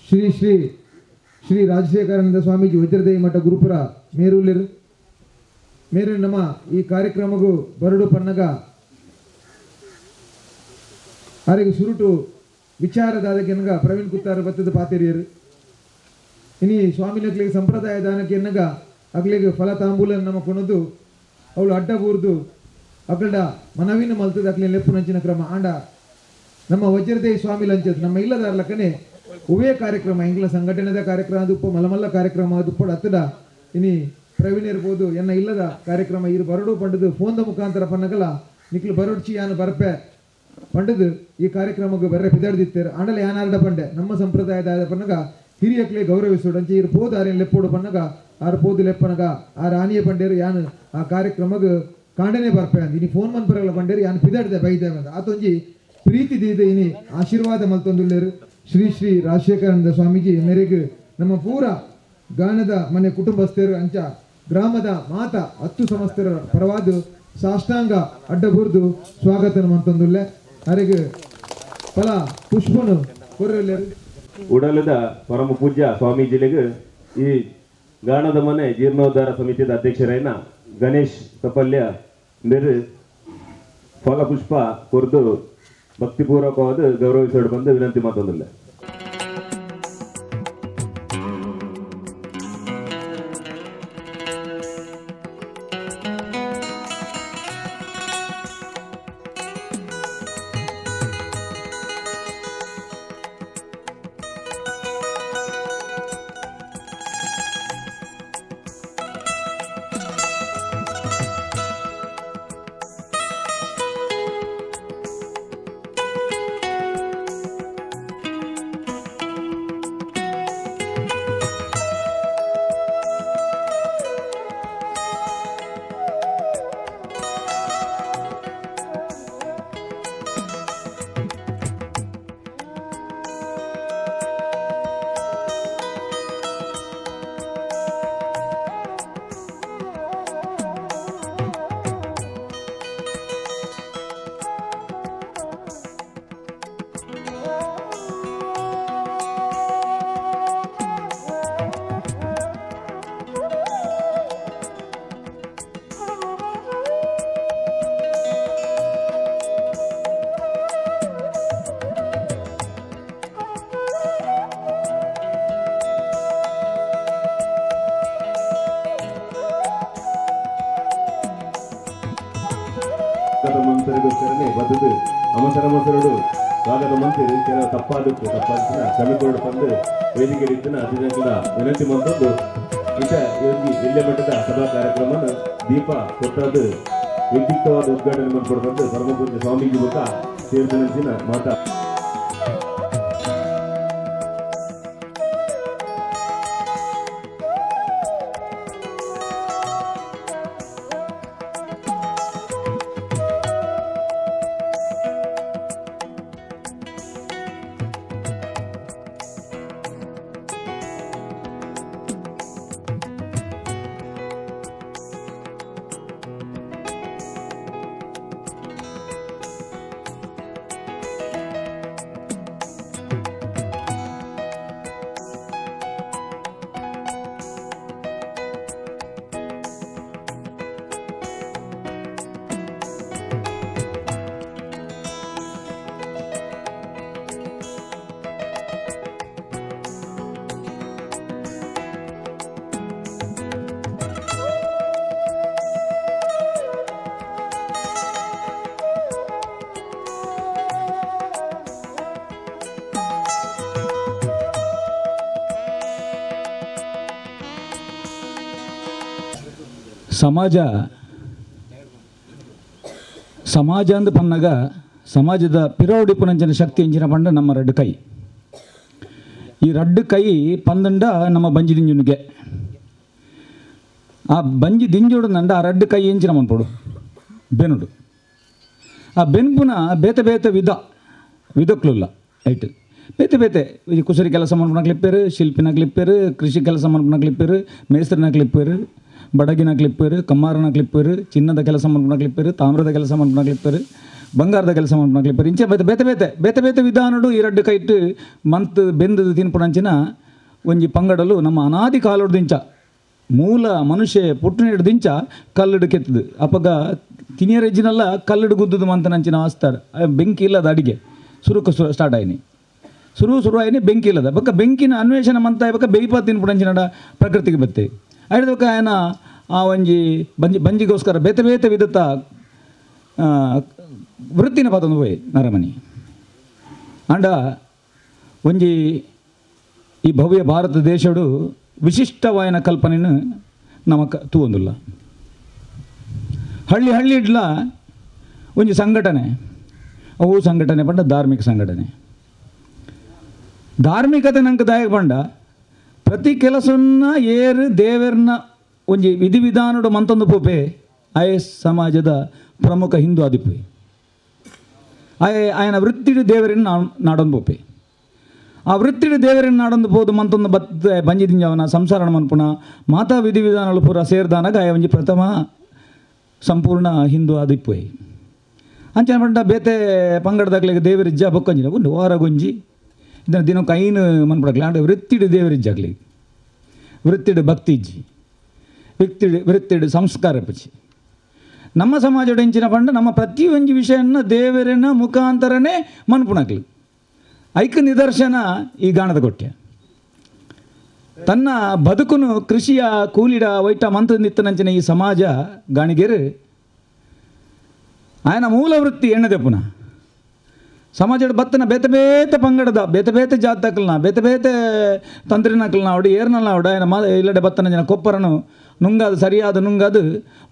ಶ್ರೀ ಶ್ರೀ ಶ್ರೀ ರಾಜಶೇಖರಾನಂದ ಸ್ವಾಮೀಜಿ ವಜ್ರದೇವಿ ಮಠ ಗುರುಪುರ ಮೇರೂಲಿರು ಮೇರು ನಮ್ಮ ಈ ಕಾರ್ಯಕ್ರಮಗೂ ಬರಡು ಪನ್ನಗ ಆರಿಗೆ ಸುರುಟು ವಿಚಾರದಾದಕ್ಕೆ ಎನ್ನಗ ಪ್ರವೀಣ್ ಕುತ್ತಾರ ಬತ್ತದ ಪಾತೆರಿಯರು ಇನಿ ಸ್ವಾಮಿನಕ್ಲಿಗೆ ಸಂಪ್ರದಾಯ ದಾನಕ್ಕೆ ಎನ್ನಗ ಅಗ್ಲಿಗೆ ಫಲ ತಾಂಬೂಲ ನಮ್ಮ ಕೊನದು ಅವಳು ಅಡ್ಡ ಬೂರ್ದು ಅಗಲ್ಡ ಮನವಿನ ಮಲ್ತದ ಅಗ್ಲಿ ಲೆಪ್ಪು ನಂಚಿನ ಕ್ರಮ ಆಂಡ ನಮ್ಮ ವಜ್ರದೇವಿ ಸ್ವಾಮಿ ಲಂಚದ ನಮ್ಮ ಇಲ್ಲದಾರ ಲಕ್ಕನೆ ಉವೇ ಕಾರ್ಯಕ್ರಮ ಇಂಗ್ಲ ಸಂಘಟನೆದ ಕಾರ್ಯಕ್ರಮ ಅದುಪ್ಪ ಮಲಮಲ್ಲ ಕಾರ್ಯಕ್ರಮ ಅದುಪ್ಪಡ ಹತ್ತದ ಇನಿ ಪ್ರವೀಣ್ ಇರ್ಬೋದು ಎನ್ನ ಇಲ್ಲದ ಕಾರ್ಯಕ್ರಮ ಇರು ಬರಡು ಪಂಡದು ಫೋನ್ದ ಮುಖಾಂತರ ಪನ್ನಗಲ ನಿಕ್ಲು ಬರೋಡ್ಚಿ ಯಾನು ಬರಪೆ ಪಂಡದು ಈ ಕಾರ್ಯಕ್ರಮಕ್ಕೆ ಬರ್ರೆ ಪಿದಾಡ್ದಿತ್ತೇರು ಆಂಡಲ ಯಾನಾರ್ಡ ಪಂಡೆ ನಮ್ಮ ಸಂಪ್ರದಾಯದ ಪನ್ನಗ ಹಿರಿಯಕ್ಲೆ ಗೌರವಿಸೋಡು ಅಂಚೆ ಇರು ಪೋದು ಆರೇನು ಲೆಪ್ಪೋಡು ಪನ್ನಗ ಆರು ಪೋದು ಲೆಪ್ಪನಗ ಆರು ಆನಿಯ ಪಂಡೇರು ಯಾನು ಆ ಕಾರ್ಯಕ್ರಮಕ್ಕೆ ಕಾಂಡನೆ ಬರ್ಪೆ ಅಂದ ಇನಿ ಫೋನ್ ಮನ್ ಬರಲ್ಲ ಪಂಡೇರು ಯಾನು ಪಿದಾಡ್ದೆ ಬೈದೇವೆ ಅಂತ ಆತೊಂಜಿ ಪ್ರೀತಿ ದೀದೆ ಇನಿ ಆಶೀರ್ವಾದ ಮಲ್ತೊಂದುಲ್ಲೇರು ಶ್ರೀ ಶ್ರೀ ರಾಜಶೇಖರಾನಂದ ಸ್ವಾಮೀಜಿ ಮೇರೆಗೆ ನಮ್ಮ ಪೂರ ಗಾನದ ಮನೆ ಕುಟುಂಬಸ್ಥರು ಅಂಚ ಗ್ರಾಮದ ಮಾತ 10 ಸಂಸ್ಥರ ಪರವಾದ ಸಾಷ್ಟಾಂಗ ಅಡ್ಡಬೂರ್ದು ಸ್ವಾಗತ ಮಂತೊಂದುಲ್ಲೆ ಅರೆಗೆ ಫಲ ಪುಷ್ಪನು ಕೊರ್ರೆಲ್ಲೇರು ಉಡಲದ ಪರಮ ಪೂಜ್ಯ ಸ್ವಾಮೀಜಿಲಿಗೆ ಈ ಗಾಣದ ಮನೆ ಜೀರ್ಣೋದ್ಧಾರ ಸಮಿತಿಯ ಅಧ್ಯಕ್ಷರಾಯಿನ ಗಣೇಶ್ ತಪಲ್ಯ ಮೇರೆ ಫಲ ಪುಷ್ಪ ಕೊರ್ದು ಭಕ್ತಿಪೂರ್ವಕವಾದ ಗೌರವಿಸೋಡು ಬಂದು ವಿನಂತಿ ಮಾತೊಂದಿಲ್ಲ. ಮಂತ್ರಿಗೋಸ್ಕರನೇ ಬದ್ದು ಅವಸರ ಮೊಸರಡು ಸ್ವಾಗತ ಮಂತ್ರಿ ಕೆಲವು ತಪ್ಪಾದಕ್ಕೆ ತಪ್ಪಾದ ಶ್ರಮಿಕೋಡು ತಂದು ವೇದಿಕೆಯಲ್ಲಿದ್ದನ ಅತಿಥಿಗಳ ವಿನಂತಿ ಮಂತದ್ದು ಇತ ಯೋಗಿ ಜಿಲ್ಲೆ ಮಟ್ಟದ ಸಭಾ ಕಾರ್ಯಕ್ರಮವನ್ನು ದೀಪ ಕೊಟ್ಟದ್ದು ವಿದ್ಯುಕ್ತವಾದ ಉದ್ಘಾಟನೆ ಮಾಡಿಕೊಡ್ಬಂದು ಪರಮಪೂಜ್ಯ ಸ್ವಾಮೀಜಿ ಮುಖ ಸೇರಿಸಿನ ಮಾತಾ ಸಮಾಜ ಅಂದ ಪನ್ನಗ ಸಮಾಜದ ಪಿರೋಡಿಪುನಂಚಿನ ಶಕ್ತಿ ಎಂಚಿನ ಪಂಡ ನಮ್ಮ ರಡ್ಡು ಕೈ. ಈ ರಡ್ಡು ಕೈ ಪಂದಂಡ ನಮ್ಮ ಬಂಜಿ ದಿಂಜುನಿಗೆ ಆ ಬಂಜಿ ದಿಂಜುಡು ನಂಡ ಆ ರಡ್ಡು ಕೈ ಎಂಚಿನ ಮನ್ಪಡು ಬೆನುಡು ಆ ಬೆನ್ಪುನ ಬೇತೆ ಬೇತೆ ವಿಧಕ್ಲುಲ್ಲ ಐಟ್ ಬೇತೆ ಬೇತೆ ಈ ಕುಸರಿ ಕೆಲಸ ಮನ್ಪುನಕ್ಲಿಪ್ಪೇರು, ಶಿಲ್ಪಿನಕ್ಲಿಪ್ಪೇರು, ಕೃಷಿ ಕೆಲಸ ಮನ್ಪುನಕ್ಲಿಪ್ಪೇರು, ಮೇಸ್ತ್ರಿನಕ್ಲಿಪ್ಪೇರು, ಬಡಗಿನಕ್ಲಿಪ್ಪೇರು, ಕಮ್ಮಾರನ ಕ್ಲಿಪ್ಪೇರು, ಚಿನ್ನದ ಕೆಲಸ ಮನ್ಪುನಕ್ಲಿಪ್ಪೇರು, ತಾಮ್ರದ ಕೆಲಸ ಮನ್ಪುನಕ್ಲಿಪ್ಪೇರು, ಬಂಗಾರದ ಕೆಲಸ ಮನ್ಪುನಕ್ಲಿಪ್ಪೇರು ಇಂಚೆ ಬೇತೆ ಬೇತೆ ವಿಧಾನಡು ಈ ರಡ್ಡು ಕೈಟ್ ಮಂತ್ ಬೆಂದು ತಿನ್ಪುನಂಚಿನ ಒಂಜಿ ಪಂಗಡಲು ನಮ್ಮ ಅನಾದಿ ಕಾಲೋಡು ದಿಂಚ ಮೂಲ ಮನುಷ್ಯ ಪುಟ್ಟಿನ ದಿಂಚ ಕಲ್ಲಡು ಕೆತ್ತದು ಅಪ್ಪಗ ತಿನಿಯರೆಜ್ಜಿನಲ್ಲ ಕಲ್ಲಡು ಗುದ್ದುದು ಮಂತನಂಚಿನ ಆಸ್ತಾರ ಬೆಂಕಿ ಇಲ್ಲದ ಅಡಿಗೆ ಸ್ಟಾರ್ಟ್ ಆಯ್ನಿ ಶುರು ಆಯ್ನಿ ಬೆಂಕಿ ಇಲ್ಲದ ಬಕ್ಕ ಬೆಂಕಿನ ಅನ್ವೇಷಣೆ ಮಂತ ಬಕ್ಕ ಬೇಯ್ಪ ತಿನ್ಪುನಂಚಿನ ಪ್ರಕೃತಿಗೆ ಬತ್ತೆ ಆಯ್ದಕ್ಕ ಆಯನ ಆ ಒಂಜಿ ಬಂಜಿಗೋಸ್ಕರ ಬೇತೆ ಬೇತೆ ವಿಧತ್ತ ವೃತ್ತಿನ ಪತಂದು ಹೋಯ್ ನರಮನಿ ಅಂಡ ಒಂಜಿ ಈ ಭವ್ಯ ಭಾರತ ದೇಶಡು ವಿಶಿಷ್ಟವಾಯಿನ ಕಲ್ಪನೆಯನ್ನು ನಮಕ್ ತೂವೊಂದುಲ್ಲ. ಹಳ್ಳಿ ಇಡ್ಲ ಒಂಜಿ ಸಂಘಟನೆ ಅವು ಸಂಘಟನೆ ಪಂಡ ಧಾರ್ಮಿಕ ಸಂಘಟನೆ. ಧಾರ್ಮಿಕತೆ ನಂಗೆ ದಾಯಕ ಪಂಡ ಪ್ರತಿ ಕೆಲಸನ್ನ ಏರು ದೇವರನ್ನ ಒಂಜಿ ವಿಧಿವಿಧಾನಡು ಮಂತೊಂದು ಪೋಪೆ ಆಯ ಸಮಾಜದ ಪ್ರಮುಖ ಹಿಂದೂ ಆದಿಪು ಆಯನ ವೃತ್ತಿಡು ದೇವರನ್ನ ನಾಡೊಂದು ಪೋಪೆ ಆ ವೃತ್ತಿಡು ದೇವರನ್ನ ನಾಡೊಂದು ಪೋದು ಮಂತೊಂದು ಬತ್ತ ಬಂಜಿದಿಂಜವನ ಸಂಸಾರಣ ಮನ್ಪುನ ಮಾತಾ ವಿಧಿವಿಧಾನಗಳು ಪೂರ ಸೇರಿದಾನಾಗ ಆಯ ಒಂಜಿ ಪ್ರಥಮ ಸಂಪೂರ್ಣ ಹಿಂದೂ ಆದಿಪ್ಪು ಅಂಚನೆ ಪಂಡ ಬೇತೆ ಪಂಗಡದಾಗ್ಲಿಗೆ ದೇವರಿಜ್ಜ ಬೊಕ್ಕೊಂಜಿನ ಉಂಡು ವಾರಗೊಂಜಿ ಇದನ್ನು ದಿನಕ್ಕೆ ಐನು ಮನ್ಪಡಕ್ಲಿ ಅಂದ್ರೆ ವೃತ್ತಿಡು ದೇವರಿಜ್ಜಾಗ್ಲಿ ವೃತ್ತಿಡು ಭಕ್ತಿ ಇಜ್ಜಿ ವೃತ್ತಿಡು ಸಂಸ್ಕಾರ ಪಚ್ಚಿ ನಮ್ಮ ಸಮಾಜದ ಹೆಂಚಿನ ಪಂಡ ನಮ್ಮ ಪ್ರತಿಯೊಂದು ವಿಷಯನ ದೇವರಿನ ಮುಖಾಂತರನೇ ಮನ್ಪುಣಕ್ಲಿ ಐಕ ನಿದರ್ಶನ ಈ ಗಾಣದ ಕೊಟ್ಟೆ ತನ್ನ ಬದುಕುನು ಕೃಷಿಯ ಕೂಲಿಡ ವೈಟ ಮಂತ್ರ ನಿತ್ತನಂಚಿನ ಈ ಸಮಾಜ ಗಾಣಿಗೆರು ಆಯನ ಮೂಲ ವೃತ್ತಿ ಎಣ್ಣದೆ ಪುನಃ ಸಮಾಜದ ಬತ್ತನ ಬೇತೆ ಬೇತೆ ಪಂಗಡದ ಬೇತೆ ಬೇತೆ ಜಾತಕಲ್ನ ಬೇತೆ ಬೇತೆ ತಂತ್ರಿನಕಲ್ನ ಅವಡು ಏರ್ನಲ್ಲ ಅವಡು ಆಯನ ಇಲ್ಲಡೆ ಬತ್ತನ ಜನ ಕೊಪ್ಪರನು ನುಂಗಾದು ಸರಿಯಾದ ನುಂಗಾದು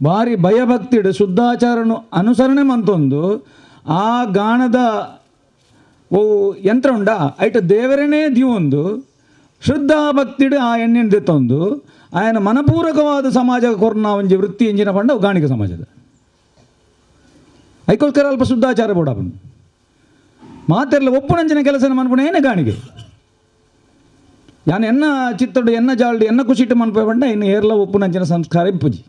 ಭಾರಿ ಭಯಭಕ್ತಿಡು ಶುದ್ಧಾಚಾರನು ಅನುಸರಣೆ ಮಂತೊಂದು ಆ ಗಾಣದ ಓ ಯಂತ್ರ ಉಂಡ ಐಟ ದೇವರನೇ ದಿವೊಂದು ಶುದ್ಧ ಭಕ್ತಿಡು ಆ ಎಣ್ಣೆನ ದೆತ್ತೊಂದು ಆಯನ ಮನಪೂರ್ವಕವಾದ ಸಮಾಜ ಕೊರ್ನ ಒಂಜಿ ವೃತ್ತಿ ಎಂಜಿನ ಪಂಡ ಗಾಣಿಗ ಸಮಾಜದ ಐಕೋಸ್ಕರ ಅಲ್ಪ ಶುದ್ಧಾಚಾರ ಬೋಡಾಪನು ಮಾತೆಲ್ಲ ಒಪ್ಪುನಂಚಿನ ಕೆಲಸನ ಮನ್ಪುಣ ಏನೇ ಗಾಣಿಗೆ ಯಾನು ಎನ್ನ ಚಿತ್ತಡು ಎನ್ನ ಜಾಲ್ಡು ಎನ್ನ ಖುಷಿಟ್ಟು ಮನ್ಪೆ ಪಂಡ ಇನ್ನು ಏರ್ಲ ಒಪ್ಪುನಂಚಿನ ಸಂಸ್ಕಾರ ಇಪ್ಪುಜಿ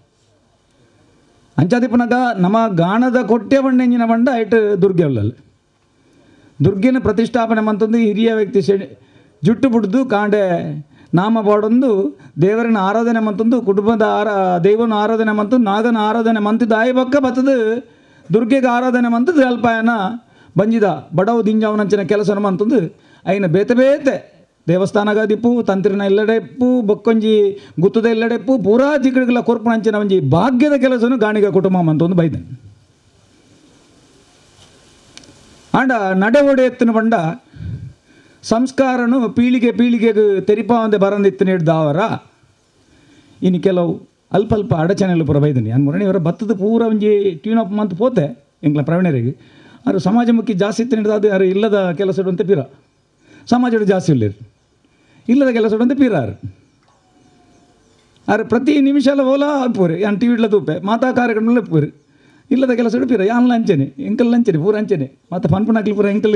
ಅಂಚಾದಿಪ್ಪನಾಗ ನಮ್ಮ ಗಾಣದ ಕೊಟ್ಟೆ ಪಂಡ ಎಂಜಿನ ಪಂಡ ಐಟ್ ದುರ್ಗೆ ಅಲ್ಲಲ್ಲ ದುರ್ಗೆನ ಪ್ರತಿಷ್ಠಾಪನೆ ಮಂತೊಂದು ಹಿರಿಯ ವ್ಯಕ್ತಿ ಜುಟ್ಟು ಬಿಡ್ದು ಕಾಂಡೆ ನಾಮ ಬಾಡೊಂದು ದೇವರನ್ನ ಆರಾಧನೆ ಮಂತೊಂದು ಕುಟುಂಬದ ದೈವನ ಆರಾಧನೆ ಮಂತು ನಾಗನ ಆರಾಧನೆ ಮಂತಿದ್ದ ಆಯ್ ಬಕ್ಕ ಬತ್ತದು ದುರ್ಗೆಗೆ ಆರಾಧನೆ ಮಂತದ್ದು ಅಲ್ಪಾಯನ ಬಂಜಿದ ಬಡವು ದಿಂಜಾವನಂಚಿನ ಕೆಲಸನ ಮಂತಂದು ಐನ ಬೇತೆ ಬೇತೆ ದೇವಸ್ಥಾನಗಾದಿಪ್ಪು ತಂತ್ರಿನ ಎಲ್ಲಡೆಪ್ಪು ಬೊಕ್ಕೊಂಜಿ ಗುತ್ತದ ಎಲ್ಲಡೆಪ್ಪು ಪೂರಾ ಜಿಗಡಿಗಳ ಕೊರ್ಪಣಂಚಿನ ಒಂಜಿ ಭಾಗ್ಯದ ಕೆಲಸನು ಗಾಣಿಗ ಕುಟುಂಬ ಮಂತೊಂದು ಬೈದನು ಆಂಡ ನಡೆ ಒಡೆ ಎತ್ತಿನ ಪಂಡ ಸಂಸ್ಕಾರನು ಪೀಳಿಗೆಗೆ ತೆರಿಪಾವಂದೆ ಬರಂದಿತ್ತು ಹಿಡ್ದಾವರ ಇನ್ನು ಕೆಲವು ಅಲ್ಪ ಅಡಚಣೆಗಳು ಪೂರ ಬೈದನಿ ನಾನು ಮುರಣಿಯವರ ಭತ್ತದ ಪೂರ ಒಂಜಿ ಟ್ಯೂನ್ ಅಪ್ ಮಂತ್ ಪೋತೆ ಎಂಕ್ಲ ಪ್ರವೀಣರಿಗೆ ಅವರು ಸಮಾಜಮುಖಿ ಜಾಸ್ತಿ ಇತ್ತು ಹಿಡ್ದು ಅದು ಯಾರು ಇಲ್ಲದ ಕೆಲಸ ಅಂತ ಪೀರ ಸಮಾಜದ ಜಾಸ್ತಿ ಇಲ್ಲದ ಕೆಲಸ ಅಂತ ಪೀರಾರು ಅರೆ ಪ್ರತಿ ನಿಮಿಷ ಎಲ್ಲ ಓಲಾ ಪೂರಿ ಯಾನ್ ಟಿ ವಿಡ್ಲ ತೂಪೆ ಮಾತಾ ಕಾರ್ಯಕ್ರಮ ಪೂರಿ ಇಲ್ಲದ ಕೆಲಸ ಪೀರ ಯಾನ್ ಲಂಚನೆ ಎಂಕಲ್ ಲಂಚನೆ ಪೂರ ಅಂಚನೆ ಮತ್ತು ಪನ್ಪುನಾಕ್ಲಿ ಪೂರ ಎಂಕಲ್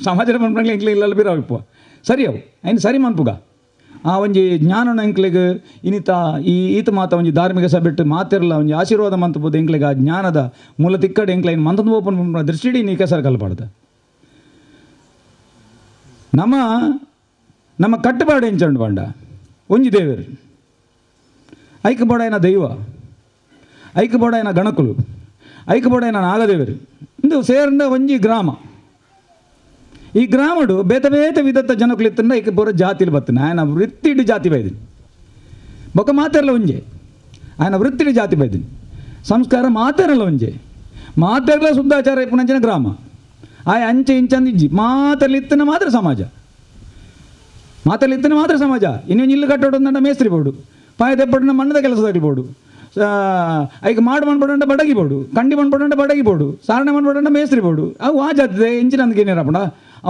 ಸಮಾಜದ ಪನ್ಪುನಾಕ್ಲಿ ಎಂಕ್ಲಿ ಇಲ್ಲಲ್ಲ ಪೀರ ಅವಿಪ್ಪು ಸರಿ ಅವು ಐನು ಸರಿ ಮನ್ಪುಗ ಆ ಒಂಜಿ ಜ್ಞಾನನ ಎಂಕ್ಲಿಗೆ ಇನ್ನಿತ ಈತ ಮಾತ ಒಂಜಿ ಧಾರ್ಮಿಕ ಸಭೆಟ್ಟು ಮಾತಿರಲ್ಲ ಒಂಜಿ ಆಶೀರ್ವಾದ ಮಂತಬೋದು ಎಂಕ್ಲಿಗೆ ಆ ಜ್ಞಾನದ ಮೂಲ ತಿಕ್ಕಡೆ ಎಂಕ್ಲ ಇನ್ನು ಮಂತಂದು ಓಪನ್ ದೃಷ್ಟಿಡಿ ನೀ ಕೆಸರು ಕಲ್ಪಾಡ್ದ ನಮ್ಮ ಕಟ್ಟುಪಾಡು ಎಂಚಂಡು ಬಂಡ ಒಂಜಿ ದೇವರು ಐಕ್ಯಬೋಡಾಯನ ದೈವ ಐಕ್ಯಬೋಡಾಯನ ಗಣಕುಲು ಐಕ್ಯಬೋಡಾಯನ ನಾಗದೇವರು ಇಂದು ಸೇರ್ನ ಒಂಜಿ ಗ್ರಾಮ ಈ ಗ್ರಾಮಡು ಬೇತೆ ಬೇತೆ ವಿಧತ್ತ ಜನಕುಲಿತ್ತಂಡ ಐಕ ಬೋರ ಜಾತಿಲಿ ಬತ್ತನ ಆಯನ ವೃತ್ತಿಡು ಜಾತಿ ಬೈದಿನಿ ಬೊಕ್ಕ ಮಾತಾರಲ್ಲ ಒಂಜೆ ಆಯನ ವೃತ್ತಿಡು ಜಾತಿ ಬೈದಿನಿ ಸಂಸ್ಕಾರ ಮಾತಾರಲ್ಲ ಒಂಜೆ ಮಾತಾರಲ್ಲ ಶುದ್ಧಾಚಾರ ಇಪ್ಪುನಂಚಿನ ಗ್ರಾಮ ಆಯ ಅಂಚೆ ಇಂಚಂದಿಜ್ಜಿ ಮಾತಾರ್ಲಿತ್ತನ ಮಾತ್ರ ಸಮಾಜ ಇನ್ನೊಂದು ಇಲ್ಲು ಕಟ್ಟೋಡು ಮೇಸ್ತ್ರಿ ಬೋಡು ಪಾಯ ತೆಪ್ಪಡಿನ ಮಣ್ಣದ ಕೆಲಸದಾಗಲಿ ಬೋಡು ಐಕ್ ಮಾಡು ಮನ್ಪಡ ಬಡಗಿಬೋಡು, ಕಂಡಿ ಮನ್ಪಡ ಬಡಗಿಬೋಡು, ಸಾರಣೆ ಮನ್ಪಡ ಮೇಸ್ರಿಬೋಡು. ಅವು ಆ ಜಾತಿದೆ ಎಂಚಿನ ಅಂದ್ಕೇನಿರಪ್ಪಡ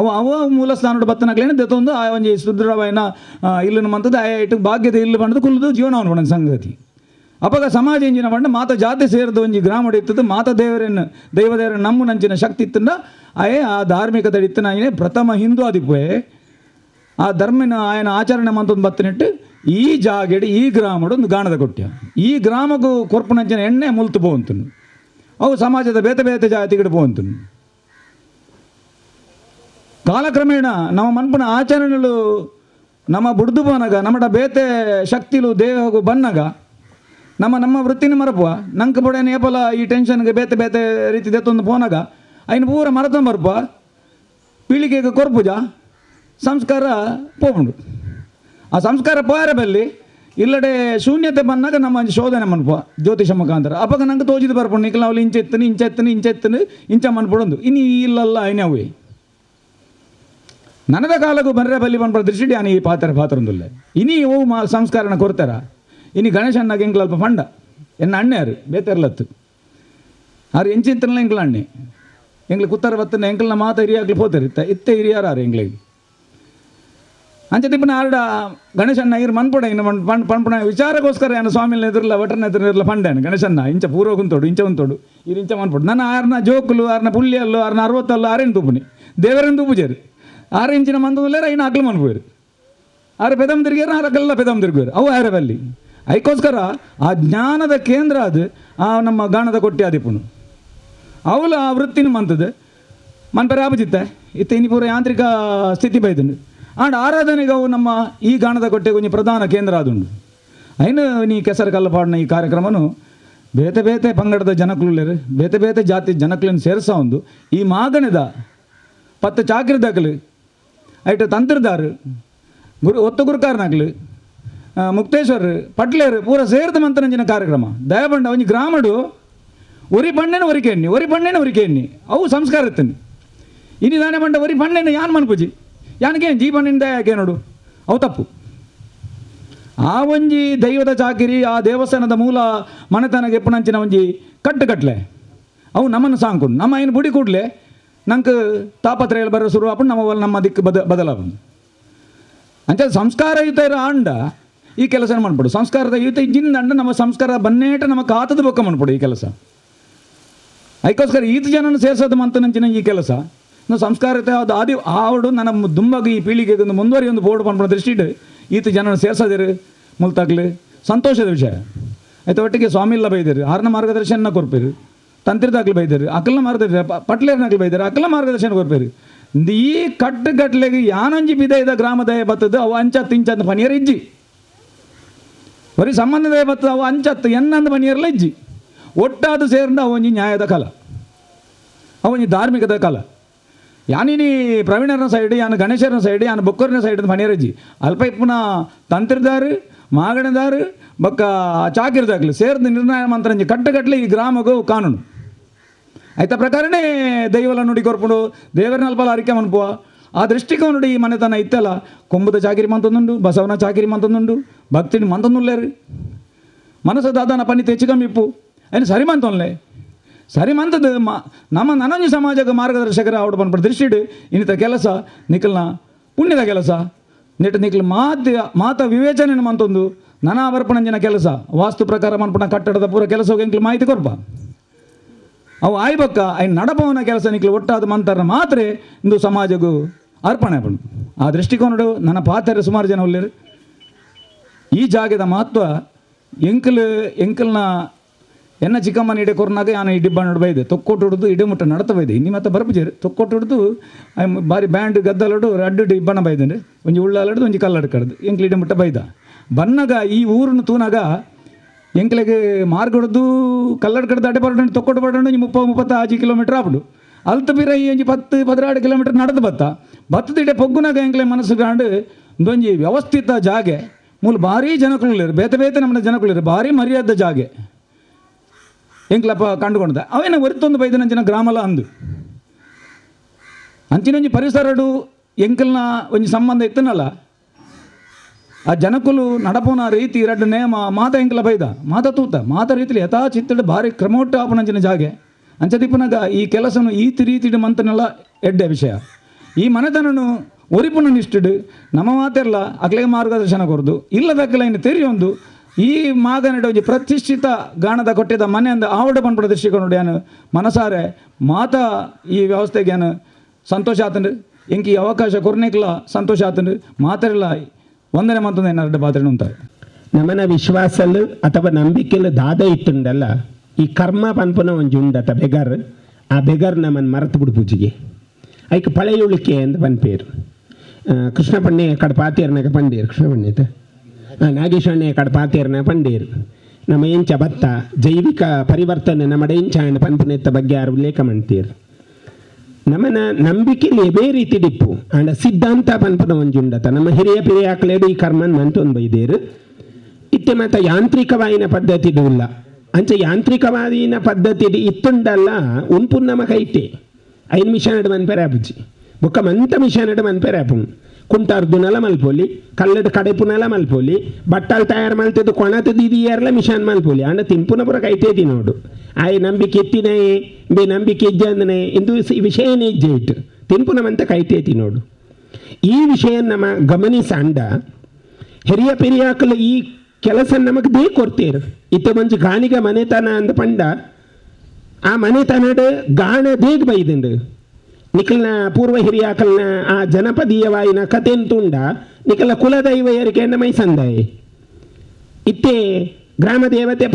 ಅವ ಮೂಲ ಸ್ಥಾನದ ಬತ್ತನಕ್ಲೇನೆ ದೆತ್ತೊಂದು ಆ ಒಂಜಿ ಸುದೃಢವಾಯಿನ ಇಲ್ಲಿನ ಮಂತದ್ದು ಆ ಇಟ್ಟು ಭಾಗ್ಯದ ಇಲ್ಲಿ ಬಂದು ಕುಲ್ದು ಜೀವನವನ್ನು ಪಡ ಸಂಗತಿ. ಅವಾಗ ಸಮಾಜ ಎಂಜಿನ ಪಂಡ ಮಾತ ಜಾತಿ ಸೇರಿದ ಒಂಜಿ ಗ್ರಾಮ ಇತ್ತದು ಮಾತ ದೈವದೇವರನ್ನು ನಮ್ಮ ನಂಚಿನ ಶಕ್ತಿ ಇತ್ತಂಡ ಅಯೇ ಆ ಧಾರ್ಮಿಕತೆ ಇತ್ತನ ಆಯ್ನೆ ಪ್ರಥಮ ಹಿಂದೂ ಆದಿಪ್ಪೇ ಆ ಧರ್ಮಿನ ಆಯನ ಆಚರಣೆ ಮಂತೊಂದು ಬತ್ತನಿಟ್ಟು ಈ ಜಾಗೆಡು ಈ ಗ್ರಾಮಡು ಒಂದು ಗಾಣದ ಕೊಟ್ಟ. ಈ ಗ್ರಾಮಕ್ಕೂ ಕೊರ್ಪುನಂಚಿನ ಎಣ್ಣೆ ಮುಲ್ತು ಪೋವಂತನು, ಅವು ಸಮಾಜದ ಬೇತೆ ಬೇತೆ ಜಾತಿಗಳು ಪೋವಂತನು. ಕಾಲಕ್ರಮೇಣ ನಮ್ಮ ಮನ್ಪನ ಆಚರಣೆಗಳು ನಮ್ಮ ಬುಡ್ದು ಪೋನಾಗ ನಮ್ಮಡ ಬೇತೆ ಶಕ್ತಿಲು ದೇಹಗೂ ಬನ್ನಾಗ ನಮ್ಮ ವೃತ್ತಿನ ಮರಪುವ ನಂಗೆ ಬೊಡೆ ನೇಪಲ ಈ ಟೆನ್ಷನ್ಗೆ ಬೇತೆ ಬೇತೆ ರೀತಿ ದೆತ್ತೊಂದು ಪೋನಾಗ ಐನು ಪೂರ ಮರತಂಬರ್ಪ ಪೀಳಿಗೆಗೆ ಕೊರ್ಪುಜ ಸಂಸ್ಕಾರ ಪೋಪುಂಡು. ಆ ಸಂಸ್ಕಾರ ಪೋಯರ ಬಲ್ಲಿ ಇಲ್ಲಡೆ ಶೂನ್ಯತೆ ಬಂದಾಗ ನಮ್ಮ ಶೋಧನೆ ಮನ್ಪ ಜ್ಯೋತಿಷ ಮುಖಾಂತರ ಅವಾಗ ನಂಗೆ ತೋಜಿದು ಬರ್ಪುಂಡು ನಿಖಲ್ ಅವ್ಲು ಇಂಚೆತ್ತನು ಇಂಚ ಮನ್ಪಡೊಂದು ಇನ್ನು ಇಲ್ಲಲ್ಲ ಐನವೇ ನನದ ಕಾಲಕ್ಕೂ ಬರ್ರೆ ಬಲ್ಲಿ ಬಂದ್ಬಿಡ ದೃಷ್ಟಿ ಆನಿ ಈ ಪಾತ್ರೊಂದಿಲ್ಲ ಇನಿ ಓ ಸಂಸ್ಕಾರನ ಕೊಡ್ತಾರ. ಇನಿ ಗಣೇಶನ್ನಾಗ ಎಂಕ್ಲಲ್ಪ ಪಂಡ ಎನ್ನ ಅಣ್ಣೆಯಾರು ಬೇತೆರ್ಲತ್ತು ಆರು ಎಂಚಿಂತಲ್ಲ ಎಂಕ್ಲ ಅಣ್ಣೆ ಎಂಗ್ಳು ಕುತ್ತಾರ ಬತ್ತನ ಎಂಕ್ಲನ ಮಾತ ಹಿರಿಯಾಗ್ಲಿ ಪೋತಾರೆ ಇತ್ತೆ ಹಿರಿಯಾರು ಎಂಗ್ಳಿಗೆ ಅಂಚೆ ತಿಪ್ಪನ ಆರ್ಡ ಗಣೇಶನ್ನ ಇರು ಮನ್ಪಡ ಇನ್ನು ಪಂಪಣ ವಿಚಾರಕ್ಕೋಸ್ಕರ ಏನು ಸ್ವಾಮಿನ ಎದುರಲ್ಲ ವಟರ್ನ ಎದುರಿರಲ್ಲ ಪಂಡೇನು ಗಣೇಶನ್ನ ಇಂಚ ಪೂರ್ವ ಕುಂತೋಡು ಇಂಚ ಉಂತೋಡು ಇದು ಇಂಚ ಮನ್ಪಡು ನನ್ನ ಆರ್ನ ಜೋಕುಲು ಆರ್ನ ಪುಳ್ಳಿಯಲ್ಲು ಆರ್ನ 60 ಆರೇನು ತೂಪುನಿ ದೇವರೇನು ತೂಪುಜೇರು 6 ಇಂಚಿನ ಮಂದಲ್ಲೇ ಐನು ಅಕ್ಲು ಮನ್ಪೋರು ಆರು ಪೆದಮ್ ತಿರುಗಿಯಾರು 6 ಪೆದಮ್ ತಿರುಗೋರು ಅವು ಆರ ಬಲ್ಲಿ ಅದಕ್ಕೋಸ್ಕರ ಆ ಜ್ಞಾನದ ಕೇಂದ್ರ ಅದು ಆ ನಮ್ಮ ಗಾಣದ ಕೊಟ್ಟೆ ಆದಿಪ್ಪುನು ಅವಳು ಆ ವೃತ್ತಿನ ಮಂತದ್ದು ಮನ್ಪರೆ ಆಪಜಿತ್ತೆ ಇತ್ತ ಇನ್ನು ಪೂರ ಯಾಂತ್ರಿಕ ಸ್ಥಿತಿ ಬೈದನು ಆಂಡ್ ಆರಾಧನೆಗೆ ಅವು ನಮ್ಮ ಈ ಗಾಣದ ಕೊಟ್ಟೆ ಕೊಂಚ ಪ್ರಧಾನ ಕೇಂದ್ರ ಆದುಂಡು ಐನು ನೀ ಕೆಸರು ಕಲ್ಲಪಾಡಿನ ಈ ಕಾರ್ಯಕ್ರಮನು ಬೇತೆ ಬೇತೆ ಪಂಗಡದ ಜನಕುಲೇರು ಬೇತೆ ಬೇತೆ ಜಾತಿ ಜನಕುಲನ್ನು ಸೇರಿಸೋ ಒಂದು ಈ ಮಾಗಣದ 10 ಚಾಕ್ರಿದಾಕಲು ಐಟು ತಂತ್ರದಾರು ಒತ್ತು ಗುರುಕಾರನಾಗ್ಲು ಮುಕ್ತೇಶ್ವರ್ ಪಟ್ಲೇರು ಪೂರ ಸೇರಿದ ಮಂತನಂಜಿನ ಕಾರ್ಯಕ್ರಮ ದಯಬಂಡ ಒಂಜಿ ಗ್ರಾಮಡು ಒರಿ ಪಣ್ಣೆನ ಒರಿಕೆ ಎಣ್ಣಿ ಅವು ಸಂಸ್ಕಾರ ಇತ್ತನಿ ಇನಿ ದಾನೆ ಬಂಡ ಒರಿ ಪಣ್ಣೆನ ಯಾನ್ ಮನ್ಪುಜಿ ಯಾನಗೇನು ಜೀ ಪಣ್ಣಿನ ದಯಕ್ಕೆ ನೋಡು ಅವು ತಪ್ಪು. ಆ ಒಂಜಿ ದೈವದ ಚಾಕಿರಿ ಆ ದೇವಸ್ಥಾನದ ಮೂಲ ಮನೆತನಗೆ ಎಪ್ಪುನಂಚಿನ ಒಂಜಿ ಕಟ್ಟಲೆ ಅವು ನಮ್ಮನ್ನು ಸಾಂಕೊಂಡು ನಮ್ಮ ಏನು ಬುಡಿ ಕೂಡಲೇ ನಂಗೆ ತಾಪತ್ರಯಲ್ಲಿ ಬರೋ ಶುರು ಆಪು ನಮ್ಮ ದಿಕ್ಕು ಬದಲಾವಣೆ ಅಂಚೆ ಸಂಸ್ಕಾರಯುತ ಇರೋ ಅಂಡ ಈ ಕೆಲಸ ಮಾಡ್ಬಿಡು ಸಂಸ್ಕಾರದ ಯುತ ಇಜ್ಜಿಂದ ಅಂಡ ನಮ್ಮ ಸಂಸ್ಕಾರ ಬನ್ನೇಟ ನಮ್ಮ ಕಾತದ ಬೊಕ್ಕ ಮಾಡ್ಬಿಡು ಈ ಕೆಲಸ ಅದಕ್ಕೋಸ್ಕರ ಈತ ಜನನ ಸೇರಿಸೋದು ಮಂತನಂಚಿನ ಈ ಕೆಲಸ ನಾವು ಸಂಸ್ಕಾರತೆ ಅದು ಆದಿ ಆವಡು ನನ್ನ ದುಂಬಾಗಿ ಈ ಪೀಳಿಗೆಗೆ ಒಂದು ಮುಂದುವರಿ ಬೋರ್ಡ್ ಮಾಡ್ಬಿಡೋ ದೃಷ್ಟಿಡು ಈತ ಜನನ ಸೇರ್ಸೋದಿರು ಮುಲ್ತಾಗ್ಲಿ ಸಂತೋಷದ ವಿಷಯ ಆಯ್ತು. ಒಟ್ಟಿಗೆ ಸ್ವಾಮಿಲ್ಲ ಬೈದಿರು ಆರ್ನ ಮಾರ್ಗದರ್ಶನ ಕೊರ್ಪೇರು ತಂತ್ರಿದಾಗ್ಲಿ ಬೈದಿರು ಅಕ್ಕಲ ಮಾರ್ಗದರ್ಶನ ಪಟ್ಲೇರ್ನಾಗ್ಲಿ ಬೈದಿರು ಅಕ್ಕಲ ಮಾರ್ಗದರ್ಶನ ಕೊರ್ಪೇರು ಈ ಕಟ್ಟುಗಟ್ಲೆಗೆ ಯಾನೊಂಜಿ ಬಿದೈದ ಗ್ರಾಮದಯ ಬತ್ತದು ಅವು ಅಂಚತ್ತು ಇಂಚಂದು ಪನಿಯರ್ ಇಜ್ಜಿ ಬರೀ ಸಂಬಂಧದ ಬತ್ತದ ಅವು ಅಂಚತ್ತು ಎನ್ನಂದು ಪನಿಯರ್ಲ ಇಜ್ಜಿ ಒಟ್ಟಾದು ಸೇರಿದ ಅವೊಂಜಿ ನ್ಯಾಯದ ಕಾಲ ಅವೊಂಜಿ ಧಾರ್ಮಿಕದ ಕಾಲ ಯಾನಿನಿ ಪ್ರವೀಣರ ಸೈಡ್ ಯಾನು ಗಣೇಶನ ಸೈಡ್ ಯಾನು ಬೊಕ್ಕರಿನ ಸೈಡ್ ಪನಿಯರಜ್ಜಿ ಅಲ್ಪ ಪುನಃ ತಂತ್ರದಾರು ಮಾಗಣದಾರು ಬೊಕ್ಕ ಚಾಕಿರ್ದಾಗ್ಲಿ ಸೇರಿದ ನಿರ್ಣಯ ಮಂತ್ರಂಜಿ ಕಟ್ಟುಗಟ್ಲೆ ಈ ಗ್ರಾಮಗೂ ಕಾನೂನು ಆಯ್ತ ಪ್ರಕಾರನೇ ದೈವಲ ನುಡಿ ಕೊರ್ಪುಡು ದೇವರನ್ನ ಅಲ್ಪಲ ಅರಿಕೆ ಮನ್ಪುವ ಆ ದೃಷ್ಟಿಕೋನ ಈ ಮನೆತನ ಇತ್ತಲ್ಲ ಕೊಂಬುದ ಚಾಕಿರಿ ಮಂತೊಂದುಂಡು ಬಸವನ ಚಾಕಿರಿ ಮಂತೊಂದುಂಡು ಭಕ್ತಿನಿ ಮಂತೊಂದುಲ್ಲೇರು ಮನಸ್ಸು ದಾದಾನ ಪನಿ ತೆಚ್ಚಿಕಂಬಿಪ್ಪು ಏನು ಸರಿ ಮಂತೊನ್ಲೆ ಸರಿ ಮಂತದ್ದು ನಮ್ಮ ನನಂಜು ಸಮಾಜಕ್ಕೆ ಮಾರ್ಗದರ್ಶಕರ ಅವಡು ಬಂದ್ಬಿಟ್ಟು ದೃಷ್ಟಿಡು ಇನ್ನಿತ ಕೆಲಸ ನಿಖಲ್ನ ಪುಣ್ಯದ ಕೆಲಸ ನೆಟ್ಟು ನಿಖಲ್ ಮಾತ ವಿವೇಚನೆ ಮಂತೊಂದು ನನ ಬರ್ಪಣಂಜಿನ ಕೆಲಸ ವಾಸ್ತು ಪ್ರಕಾರ ಮನ್ಪಣ ಕಟ್ಟಡದ ಪೂರ ಕೆಲಸ ಎಂಕ್ಲು ಮಾಹಿತಿ ಕೊರ್ಪ ಅವು ಆಯ್ಬಕ್ಕ ಐನು ನಡಪವನ ಕೆಲಸ ನಿಕ್ಲು ಒಟ್ಟಾದ ಮಂತರ ಮಾತ್ರ ಇಂದು ಸಮಾಜಗೂ ಅರ್ಪಣೆ ಬಂದು ಆ ದೃಷ್ಟಿಕೋನಡು ನನ್ನ ಪಾತ್ರೆ ಸುಮಾರು ಜನ ಒಳ್ಳೆರು ಈ ಜಾಗದ ಮಹತ್ವ ಎಂಕಲ್ನ ಎನ್ನ ಚಿಕ್ಕಮ್ಮನ ಇಡೆ ಕೊರ್ನಾಗ ಯಾನು ಈ ಡಿಬ್ಬ ನೋಡು ಬೈದೆ ತೊಕ್ಕೊಟ್ಟು ಹಿಡಿದು ಇಡೆ ಮುಟ್ಟ ನಡತ ಬೈದೆ ಇನ್ನು ಮತ್ತೆ ಬರ್ಪಜೇರು ತೊಕ್ಕೊಟ್ಟು ಹಿಡಿದು ಬಾರಿ ಬ್ಯಾಂಡ್ ಗದ್ದಲಡು ಅಡ್ಡು ಇಬ್ಬನ ಬೈದಂದ್ರೆ ಒಂಜಿ ಉಳ್ಳಾಲಡ್ದು ಒಂಜಿ ಕಲ್ಲಡ್ ಕಡ್ದು ಎಂಕ್ಲು ಇಡೆ ಮುಟ್ಟ ಬೈದ ಬನ್ನಾಗ ಈ ಊರನ್ನು ತೂನಾಗ ಎಂಕ್ಲೆಗೆ ಮಾರ್ಗಡ್ದು ಕಲ್ಲಡ್ ಕಡ್ದು ಅಡ್ಡೆ ಬರೋಣ ತೊಕ್ಕೊಟ್ಟು ಬರೋಣ 30-35 ಕಿಲೋಮೀಟರ್ ಆಗ್ಬಿಡು ಅಲ್ತು ಬೀರ ಈ ಒಂಜಿ 10-16 ಕಿಲೋಮೀಟರ್ ನಡೆದು ಬತ್ತದಿಡೆ ಪೊಗ್ಗುನಾಗ ಎಂಕ್ಲೆ ಮನಸ್ಸು ಕಾಂಡು ಒಂದೊಂಜಿ ವ್ಯವಸ್ಥಿತ ಜಾಗೆ ಮೂಲ ಭಾರಿ ಜನಕುಳಿರು ಬೇತೆ ಬೇತೆ ನಮ್ಮ ಜನಕುಳಿರು ಭಾರಿ ಮರ್ಯಾದ ಜಾಗೆ ಎಂಕ್ಲಪ್ಪ ಕಂಡುಕೊಂಡ ಅವೇನ ಒರಿತೊಂದು ಬೈದನಂಚಿನ ಗ್ರಾಮಲ ಅಂದು ಅಂಚಿನೊಂಜಿ ಪರಿಸರಡು ಎಂಕಲ್ನ ಒಂಜಿ ಸಂಬಂಧ ಇತ್ತನಲ್ಲ ಆ ಜನಕುಲು ನಡಪುನ ರೀತಿ ಎರಡು ನೇಮ ಮಾತ ಎಂಕಲ ಬೈದ ಮಾತ ತೂತ ಮಾತ ರೀತಿಲಿ ಯಥಾ ಚಿತ್ತಡ್ ಭಾರಿ ಕ್ರಮೋಟ್ಟ ಆಪನಂಚಿನ ಜಾಗೆ ಅಂಚದಿಪ್ಪನಾಗ ಈ ಕೆಲಸನು ಈತಿ ರೀತಿಡ್ ಮಂತನೆಲ್ಲ ಎಡ್ಡೆ ವಿಷಯ ಈ ಮನೆತನನು ಒರಿಪುನ ನಿಷ್ಠಡು ನಮ್ಮ ಮಾತೆಲ್ಲ ಅಕ್ಲೆಗೆ ಮಾರ್ಗದರ್ಶನ ಕೊರದು ಇಲ್ಲದಕ್ಕೆಲ್ಲ ಇನ್ನು ತೆರೆಯೊಂದು ಈ ಮಾಗನಡೆ ಒಂಜಿ ಪ್ರತಿಷ್ಠಿತ ಗಾಣದ ಕೊಟ್ಟಿದ್ದ ಮನೆ ಅಂದ ಆವಡ ಪನ್ಪಡ ದೃಷ್ಟಿಕೊಂಡು ಏನು ಮನಸಾರೆ ಮಾತ ಈ ವ್ಯವಸ್ಥೆಗೆ ಏನು ಸಂತೋಷ ಆತಂಡು ಎಂಕಿ ಅವಕಾಶ ಕೊರ್ನೆಕ್ಲ ಸಂತೋಷ ಆತಂಡು ಮಾತಾಡಲ್ಲ ಒಂದನೇ ಮತ್ತೊಂದು ಏನಾರು ಪಾತ್ರೆ ಅಂತಾರೆ ನಮ್ಮನ ವಿಶ್ವಾಸಲು ಅಥವಾ ನಂಬಿಕೆಲು ದಾದ ಇತ್ತುಂಡಲ್ಲ ಈ ಕರ್ಮ ಪನ್ಪುನ ಒಂಜಿ ಉಂಡತ ಬೆಗರ್ ಆ ಬೆಗರ್ ನಮ್ಮನ್ನು ಮರೆತು ಬಿಡು ಪೂಜೆಗೆ ಐಕ್ ಪಳೆಯುಳಿಕೆ ಅಂತ ಪನ್ಪೇರು ಕೃಷ್ಣ ಪಣ್ಣೆ ಕಡೆ ಪಾತೇರ್ನಾಗ ಪಂಡೇರು ಕೃಷ್ಣ ಪಣ್ಣೆ ನಾಗೇಶ್ವರನೇ ಕಡೆ ಪಾತೇರ್ನ ಪಂಡೇರು ನಮ್ಮ ಎಂಚ ಭತ್ತ ಜೈವಿಕ ಪರಿವರ್ತನೆ ನಮ್ಮ ಎಂಚ ಪನ್ಪುನೆತ್ತ ಬಗ್ಗೆ ಯಾರು ಉಲ್ಲೇಖ ಮಾಡ್ತೀರು ನಮ್ಮನ ನಂಬಿಕೆಲಿ ಬೇ ರೀತಿ ಡಿಪ್ಪು ಅಂಡ ಸಿದ್ಧಾಂತ ಪನ್ಪುನ ಒಂಜುಂಡತ ನಮ್ಮ ಹಿರಿಯ ಪಿರಿಯಾಕ್ಲೇಡು ಈ ಕರ್ಮನ್ ಮಂತೊಂದು ಬೈದೇರು ಇತ್ತೆ ಮತ್ತು ಯಾಂತ್ರಿಕವಾಯಿನ ಪದ್ಧತಿ ಇಲ್ಲ ಅಂಚೆ ಯಾಂತ್ರಿಕವಾದಿನ ಪದ್ಧತಿ ಇತ್ತುಂಡಲ್ಲ ಉನ್ಪುನ್ ನಮ್ಮ ಕೈತೆ 5 ಮಿಷನ್ ಎಡು ಮನ್ಪೆರೆ ಆಪುಜಿ ಬೊಕ್ಕ ಮಂತ ಮಿಷನ್ ಎಡು ಮನ್ಪೆರೆ ಆಪುನ್ ಕುಂಟಾರ್ದುನೆಲ್ಲ ಮಲ್ಪೋಲಿ ಕಲ್ಲಡು ಕಡೆಪುನೆಲ್ಲ ಮಲ್ಪೋಲಿ ಬಟ್ಟಲು ತಯಾರು ಮಲ್ತಿದ್ದು ಕೊಣತದ್ದು ಇದೆಯರ್ಲ ಮಿಷನ್ ಮಲ್ಪೋಲಿ ಅಂಡ ತಿಂಪುನ ಪುರ ಕೈತೇತಿ ನೋಡು ಆಯ್ ನಂಬಿಕೆ ಎತ್ತಿನೇ ಬೇ ನಂಬಿಕೆ ಇಜ್ಜೆ ಅಂದನೆ ಇಂದು ವಿಷಯನೇ ಇಜ್ಜೆ ಇಟ್ಟು ತಿಂಪುನಮಂತ ಕೈತೇತಿ ನೋಡು ಈ ವಿಷಯ ನಮ್ಮ ಗಮನಿಸಂಡ ಹಿರಿಯ ಪೆರಿಯಾಕಲು ಈ ಕೆಲಸ ನಮಗೆ ದೇ ಕೊಡ್ತೇರು ಇತ್ತೆ ಮಂಜು ಗಾಣಿಗ ಮನೆತನ ಅಂದ ಪಂಡ ಆ ಮನೆತನದ ಗಾಣ ದೇಗ್ ಬೈದಂಡು ನಿಖಲ್ನ ಪೂರ್ವ ಹಿರಿಯಾಕಲ್ನ ಆ ಜನಪದೀಯವಾಯಿನ ಕತೆ ಅಂತುಂಡ ನಿಖಲ ಕುಲದೈವ ಏರಿಕೆಯನ್ನ ಮೈಸಂದಾಯಿ ಇತ್ತೆ ಗ್ರಾಮ ದೇವತೆ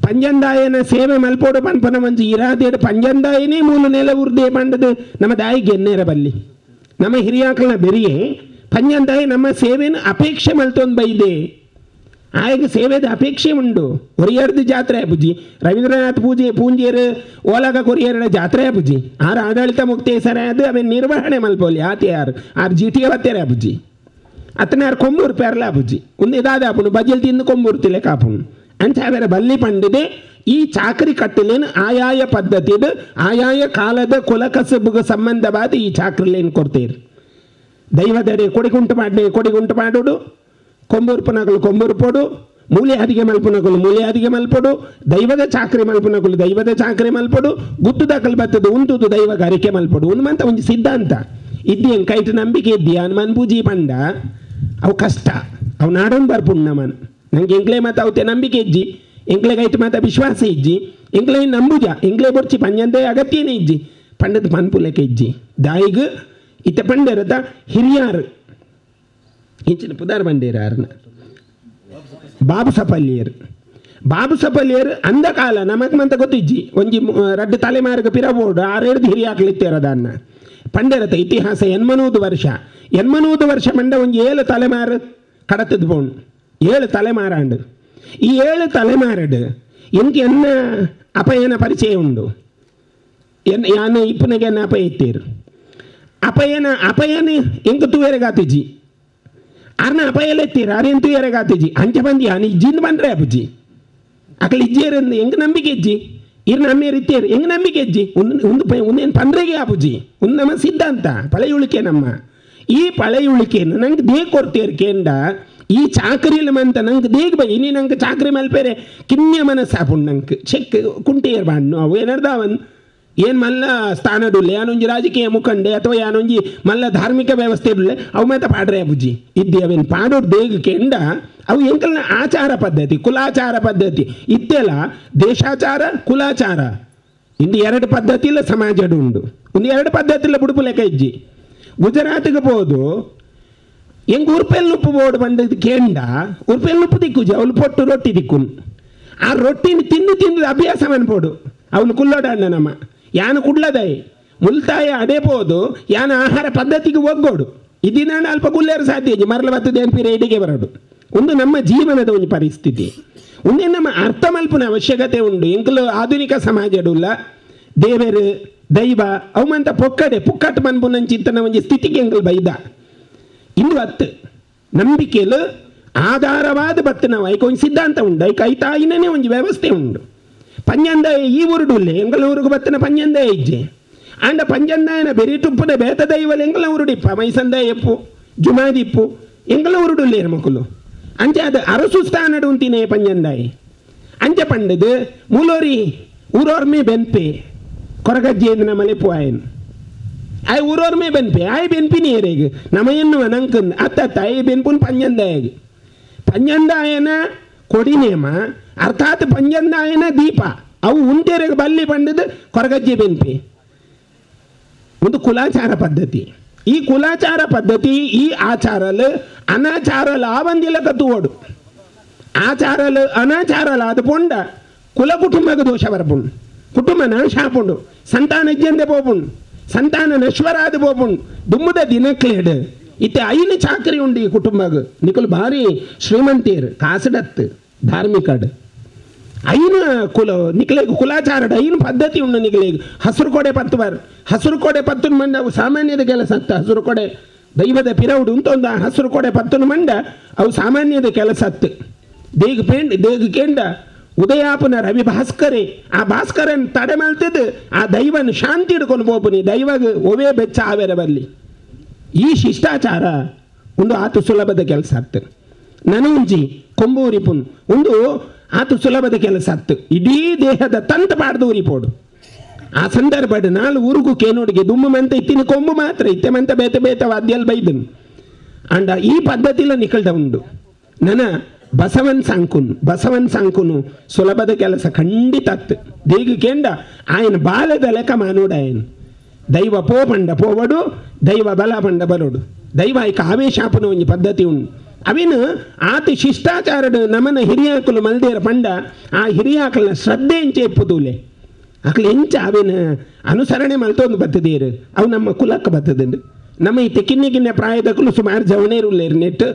ಪಂಜಂದಾಯನ ಸೇವೆ ಮಲ್ಪೋಡು ಪನ್ಪನ ಮಂಜು ಇರಾದೇಡು ಪಂಜಂದಾಯನೇ ಮೂಲ ನೆಲ ಉರ್ದೇ ಬಂಡದು ನಮ್ಮ ದಾಯಿ ಗೆನ್ನೇರ ಬಲ್ಲಿ ನಮ್ಮ ಹಿರಿಯಾಕಲ್ನ ಬೆರಿಯೇ ಪಂಜಂದಾಯ ನಮ್ಮ ಸೇವೆನ ಅಪೇಕ್ಷೆ ಮಲ್ತೊಂದು ಬೈದೆ ಆಯ್ಗೆ ಸೇವೆದ ಅಪೇಕ್ಷೆ ಉಂಡು ಕೊರಿಯರ್ದು ಜಾತ್ರೆ ಬುಜಿ ರವೀಂದ್ರನಾಥ್ ಪೂಂಜೇರು ಓಲಾಗ ಕೊರಿಯರ್ನ ಜಾತ್ರೆ ಬುಜಿ ಆರು ಆಡಳಿತ ಮುಕ್ತೇಸರ ಅದು ಅವನ್ ನಿರ್ವಹಣೆ ಮಲ್ಪೋಲಿ ಆತ ಯಾರು ಆರು ಜಿಟಿಗೆ ಬತ್ತೇರ ಬುಜಿ ಅತ್ತನಾರು ಕೊಂಬೂರು ಪೆರ್ಲ ಬುಜಿ ಒಂದು ಇದಾದ ಆಪುನು ಬಜಲ್ ತಿಂದು ಕೊಂಬೂರು ತಿಲೆ ಕಾಪುನು ಅಂಚ ಅವರ ಬಲ್ಲಿ ಪಂಡಿದೆ ಈ ಚಾಕರಿ ಕಟ್ಟಲೇನು ಆಯಾಯ ಪದ್ಧತಿದು ಆಯಾಯ ಕಾಲದ ಕುಲಕಸಬುಗ ಸಂಬಂಧವಾದ ಈ ಚಾಕರಿಲೇನು ಕೊಡ್ತೇರು ದೈವದಡೆ ಕೊಡಿಗುಂಟು ಮಾಡೋಡು ಕೊಂಬೂರು ಪುನಗಳು ಕೊಂಬೂರು ಪೋಡು ಮೂಲೆ ಅದಿಗೆ ಮಲ್ಪುನಗಳು ಮೂಲೆ ಅದಿಗೆ ಮಲ್ಪಡು ದೈವದ ಚಾಕರಿ ಮಲ್ಪುನಗಳು ದೈವದ ಚಾಕರಿ ಮಲ್ಪಡು ಗುದ್ದು ದಾಖಲು ಬರ್ತದೆ ಉಂಟುದು ದೈವಗ ಅರಿಕೆ ಮಲ್ಪಡು ಉನ್ಮಂತ ಒಂದು ಸಿದ್ಧಾಂತ ಇದ್ದೇನು ಕೈಟ್ ನಂಬಿಕೆ ಇದ್ದೀಯ ಮನ್ ಪೂಜಿ ಪಂಡ ಅವು ಕಷ್ಟ ಅವು ನಾಡೊಂದು ಬರ್ಪುಣ್ಣ ಮನ್ ನಂಗೆ ಎಂಕ್ಲೆ ಮತ್ತು ಅವತ್ತೆ ನಂಬಿಕೆ ಇಜ್ಜಿ ಎಂಕ್ಲೆ ಕೈಟ್ ಮಾತ ವಿಶ್ವಾಸ ಇಜ್ಜಿ ಎಂಕ್ಲೆ ನಂಬುಜ ಎಂಕ್ಲೆ ಬೊರ್ಚಿ ಪಂಜಂದೇ ಅಗತ್ಯನೇ ಇಜ್ಜಿ ಪಂಡದ ಪನ್ಪುಲಕ್ಕೆ ಇಜ್ಜಿ ದಾಯಿಗ ಇತ್ತ ಪಂಡರದ ಹಿರಿಯಾರು ಇಂಚಿನ ಪುದಾರ್ ಬಂಡೇರಾರನ ಬಾಬು ಸಪಲ್ಯರು ಅಂದ ಕಾಲ ನಮಕ್ ಮಂತ ಗೊತ್ತಿಜ್ಜಿ ಒಂಜಿ ರಡ್ಡು ತಲೆಮಾರ್ಗ ಪಿರಬೋಡು 6 ಹಿರಿಯಾಕ್ಲಿತ್ತೇರದನ್ನ ಪಂಡೇರತ ಇತಿಹಾಸ 80 ವರ್ಷ ಮಂಡ ಒಂಜಿ 7 ತಲೆಮಾರು ಕಡತದ ಬೋಣು 7 ತಲೆಮಾರಾಂಡು ಈ 7 ತಲೆಮಾರಡು ಎಂಕಿ ಎನ್ನ ಅಪಯನ ಪರಿಚಯ ಉಂಡು ಯಾನ ಇಪ್ಪನಿಗೆ ಎನ್ನ ಅಪಯ ಇತ್ತೇರು ಅಪಯನ ಎಂಕ ತೂವೆರೆಗಾತಿಜಿ ಅರ್ನ ಅಪಯಲೆತ್ತೀರ ಅರೇನು ತೂವೆರೆಗಾತಿಜಿ ಅಂಚ ಬಂದಿ ಅನಿ ಇಜ್ಜಿಂದ ಬಂದ್ರೆ ಅಪ್ಪಜಿ ಅಕಲ್ ಇಜ್ಜೇರಂದು ಎಂಗ ನಂಬಿಕೆ ಇಜ್ಜಿ ಇರ್ ನಮ್ಮೇರು ಇತ್ತೇರು ಎಂಗ ನಂಬಿಕೆ ಇಜ್ಜಿ ಒಂದೇನು ಪಂದ್ರೆಗೆ ಆಪುಜಿ ಒಂದು ನಮ್ಮ ಸಿದ್ಧಾಂತ ಪಳೆಯುಳಿಕೆ ನಮ್ಮ ಈ ಪಳೆಯುಳಿಕೆಯನ್ನು ನಂಗೆ ದೇ ಕೊಡ್ತೇರು ಕೇಂಡ ಈ ಚಾಕರಿಯಲ್ಲಿ ಮಂತ ನಂಗೆ ದೇಗ್ ಬೈ ಇನಿ ನಂಗೆ ಚಾಕರಿ ಮಲ್ಪೇರೆ ಕಿನ್ಯ ಮನಸ್ಸಾಪುಂಡು ನಂಗೆ ಚೆಕ್ ಕುಂಟೇರ್ ಬಾಂಡು ಅವು ಏನರ್ದಾವನ್ ಏನು ಮಲ್ಲ ಸ್ಥಾನಡುಲ್ಲೆ ಯಾನೊಂಜಿ ರಾಜಕೀಯ ಮುಖಂಡೆ ಅಥವಾ ಯಾನೊಂಜಿ ಮಲ್ಲ ಧಾರ್ಮಿಕ ವ್ಯವಸ್ಥೆ ಇಡ್ಲೆ ಅವು ಮಾತ ಪಾಡ್ರೆ ಬುಜ್ಜಿ ಇದ್ದಿ ಅವೇನು ಪಾಡೋರು ದೇಗ ಕೆಂಡ ಅವು ಎಂಕಲ್ನ ಆಚಾರ ಪದ್ಧತಿ ಕುಲಾಚಾರ ಪದ್ಧತಿ ಇತ್ತೆಲ್ಲ ದೇಶಾಚಾರ ಕುಲಾಚಾರ ಇಂದು 2 ಪದ್ಧತಿ ಇಲ್ಲ ಸಮಾಜಡು ಉಂಡು ಒಂದು 2 ಪದ್ಧತಿ ಇಲ್ಲ ಬುಡುಪು ಲೆಕ್ಕ ಇಜ್ಜಿ ಗುಜರಾತ್ಗೆ ಹೋದು ಹೆಂಗೆ ಉರ್ಪೆಲ್ಲುಪ್ಪು ಬೋರ್ಡು ಬಂದದ್ದು ಕೆಂಡ ಉರ್ಪೆಲ್ಲುಪ್ಪು ದಿಕ್ಕುಜಿ ಅವಳು ಪೊಟ್ಟು ರೊಟ್ಟಿ ದಿಕ್ಕುನು ಆ ರೊಟ್ಟಿನ ತಿಂದು ಅಭ್ಯಾಸ ಮನ್ಪೋಡು ಅವನು ಕುಲ್ಲೋಡಣ್ಣ ನಮ್ಮ ಯಾನು ಕುಡ್ಲದೈ ಮುಲ್ತಾಯ ಅಡೇಬೋದು ಯಾನ ಆಹಾರ ಪದ್ಧತಿಗೆ ಒಗ್ಗೋಡು ಇದಿನ ಅಲ್ಪ ಕುಲ್ಲೇರು ಸಾಧ್ಯ ಮರಳ ಬರ್ತದೆ ಅನ್ಪಿರ ಇಡಿಗೆ ಬರೋಡು ಒಂದು ನಮ್ಮ ಜೀವನದ ಒಂದು ಪರಿಸ್ಥಿತಿ ಒಂದೇ ನಮ್ಮ ಅರ್ಥ ಮಲ್ಪನ ಅವಶ್ಯಕತೆ ಉಂಡು ಎಂಕಲು ಆಧುನಿಕ ಸಮಾಜಡುಲ್ಲ ದೇವರು ದೈವ ಅವಮಂತ ಪುಕ್ಕಟ್ಟು ಮನ್ಪುನ ಚಿಂತನ ಒಂದು ಸ್ಥಿತಿಗೆ ಎಂಕಲ್ ಬೈದ ಇಂದು ಹತ್ತು ನಂಬಿಕೆಲು ಆಧಾರವಾದ ಬತ್ತು ನಾವು ಐಕ ಒಂದು ಸಿದ್ಧಾಂತ ಉಂಡು ಐಕ ಐತಾಯಿನೇ ಒಂದು ವ್ಯವಸ್ಥೆ ಉಂಡು ಪಂಜಂದಾಯ ಈ ಊರುಡುಲ್ಲೆ ಎಂಗಲ ಊರಿಗೆ ಬತ್ತನ ಪಂಜಂದಾಯ ಇಜ್ಜೆ ಆಂಡ ಪಂಜಂದಾಯನ ಬೆರಿಟುಪ್ಪನ ಬೇತ ದೈವಲ್ ಎಂಗಲ ಊರುಡಿಪ್ಪ ಮೈಸಂದಾಯ ಎಪ್ಪು ಜುಮಾದಿಪ್ಪು ಎಂಗಲ ಉರುಡುಲ್ಲೇರು ಮಕ್ಕಳು ಅಂಚೆ ಅದು ಅರಸು ಸ್ಥಾನಡು ಅಂತಿನೇ ಪಂಜಂದಾಯಿ ಅಂಚೆ ಪಂಡದು ಮೂಲೋರಿ ಊರೋರ್ಮೆ ಬೆನ್ಪೆ ಕೊರಗಜ್ಜೆಯಿಂದ ನಮ್ಮಲೆ ಪೋಯನ್ ಆಯ್ ಊರೋರ್ಮೆ ಬೆನ್ಪೆ ಆಯ್ ಬೆನ್ಪಿನಿ ಏರೆಗೆ ನಮಯನ್ನು ನಂಕನ್ ಅತ್ತ ಆಯ್ ಬೆನ್ಪುನ್ ಪಂಜಂದಾಯಿಗೆ ಪಂಜಂದಾಯನ ಕೊಡಿನೇಮ ಅರ್ಥಾತ್ ಪಂಜಂದಾಯನ ದೀಪ ಅವು ಉಂಟೆರೆಗೆ ಬಲ್ಲಿ ಪಂಡದು ಕೊರಗಜ್ಜೆ ಬೆನ್ಪೆ ಒಂದು ಕುಲಾಚಾರ ಪದ್ಧತಿ ಈ ಕುಲಾಚಾರ ಪದ್ಧತಿ ಈ ಆಚಾರಲು ಅನಾಚಾರಲು ಆವಂದಿಲ ಕತ್ತುವೋಡು ಆಚಾರಲು ಅನಾಚಾರಲು ಅದು ಪೊಂಡ ಕುಲ ಕುಟುಂಬಕ್ಕೆ ದೋಷ ಬರಪುಂಡು ಕುಟುಂಬ ನಾಶ ಆಪುಂಡು ಸಂತಾನ ಇಜ್ಜಂದೆ ಪೋಪುಂಡು ಸಂತಾನ ನಶ್ವರಾದ ಪೋಪುಂಡು ದುಮ್ಮದ ದಿನಕ್ಲೇಡು ಇತ್ತೆ ಐನು ಚಾಕರಿ ಉಂಡು ಈ ಕುಟುಂಬಗೆ ನಿಕಲು ಭಾರಿ ಶ್ರೀಮಂತಿಯರು ಕಾಸಡತ್ತು ಧಾರ್ಮಿಕಡ್ ಐನು ಕುಲ ನಿಕ್ಲೆಗ್ ಕುಲಾಚಾರಡ ಐನು ಪದ್ಧತಿ ಉಂಡು ನಿಕ್ಲೆಗ್ ಹಸಿರು ಕೊಡೆ ಪತ್ತುವಾರು ಹಸಿರು ಕೊಡೆ ಪತ್ತುನ ಮಂಡ ಅವು ಸಾಮಾನ್ಯದ ಕೆಲಸ ಅತ್ತ ಹಸಿರು ಕೊಡೆ ದೈವದ ಪಿರವುಡು ಅಂತ ಒಂದು ಹಸಿರು ಕೊಡೆ ಪತ್ತುನ ಮಂಡ ಅವು ಸಾಮಾನ್ಯದ ಕೆಲಸ ಅತ್ತು ದೇಗ ಕೇಂಡ ಉದಯಾಪನ ರವಿ ಭಾಸ್ಕರೇ ಆ ಭಾಸ್ಕರನ್ ತಡೆ ಮಲ್ತದ್ದು ಆ ದೈವನ ಶಾಂತಿ ಹಿಡ್ಕೊಂಡು ಹೋಗ್ಬನಿ ದೈವಗ ಒವೇ ಬೆಚ್ಚ ಆವೇರ ಬರಲಿ ಈ ಶಿಷ್ಟಾಚಾರ ಒಂದು ಆತು ಸುಲಭದ ಕೆಲಸ ಆಗ್ತದೆ ನನುಂಜಿ ಕೊಂಬೂರಿಪುನ್ ಒಂದು ಆತು ಸುಲಭದ ಕೆಲಸ ಆಗ್ತು ಇಡೀ ದೇಹದ ತಂತ ಪಾಡ್ದು ಉರಿಪೋಡು ಆ ಸಂದರ್ಭದ ನಾಲ್ ಊರಿಗೂ ಕೇನೋಡಿಗೆ ದುಮ್ಮು ಮೆಂತ ಇತ್ತಿನ ಕೊಂಬು ಮಾತ್ರ ಇತ್ತೆ ಮೆಂತ ಬೇತೆ ಬೇತ ವಾದ್ಯಲ್ ಬೈದನು ಅಂಡ ಈ ಪದ್ಧತಿಲ ನಿಕಲ್ದ ಉಂಡು ನನ್ನ ಬಸವನ್ ಸಾಂಕುನು ಸುಲಭದ ಕೆಲಸ ಖಂಡಿತ ಆಗ್ತು ದೇಗ ಕೇಂಡ ఆయన ಬಾಲದ ಲೆಕ್ಕ ಮಾನೋಡ ఆయన ದೈವ ಪೋ ಪಂಡ ಪೋವಡು ದೈವ ಬಲ ಪಂಡ ಬರೋಡು ದೈವ ಐಕ ಆವೇಶಾಪನ ಒಂಜಿ ಪದ್ಧತಿ ಉಂಡು ಅವಿನ ಆತಿ ಶಿಷ್ಟಾಚಾರಡು ನಮನ ಹಿರಿಯಾಕಲು ಮಲ್ದೇರ ಪಂಡ ಆ ಹಿರಿಯಾಕಲ್ನ ಶ್ರದ್ಧೆ ಎಂಚೆ ಎಪ್ಪುದೂಲೆ ಆಕಲು ಎಂಚ ಅವಿನ ಅನುಸರಣೆ ಮಲ್ತೊಂದು ಬತ್ತದೇರು ಅವು ನಮ್ಮ ಕುಲಕ್ಕೆ ಬತ್ತದಂಡು ನಮ್ಮ ಈ ಕಿನ್ನೆ ಪ್ರಾಯದಕ್ಕೂ ಸುಮಾರು ಜವನೇರುಲ್ಲೇರು ನೆಟ್ಟು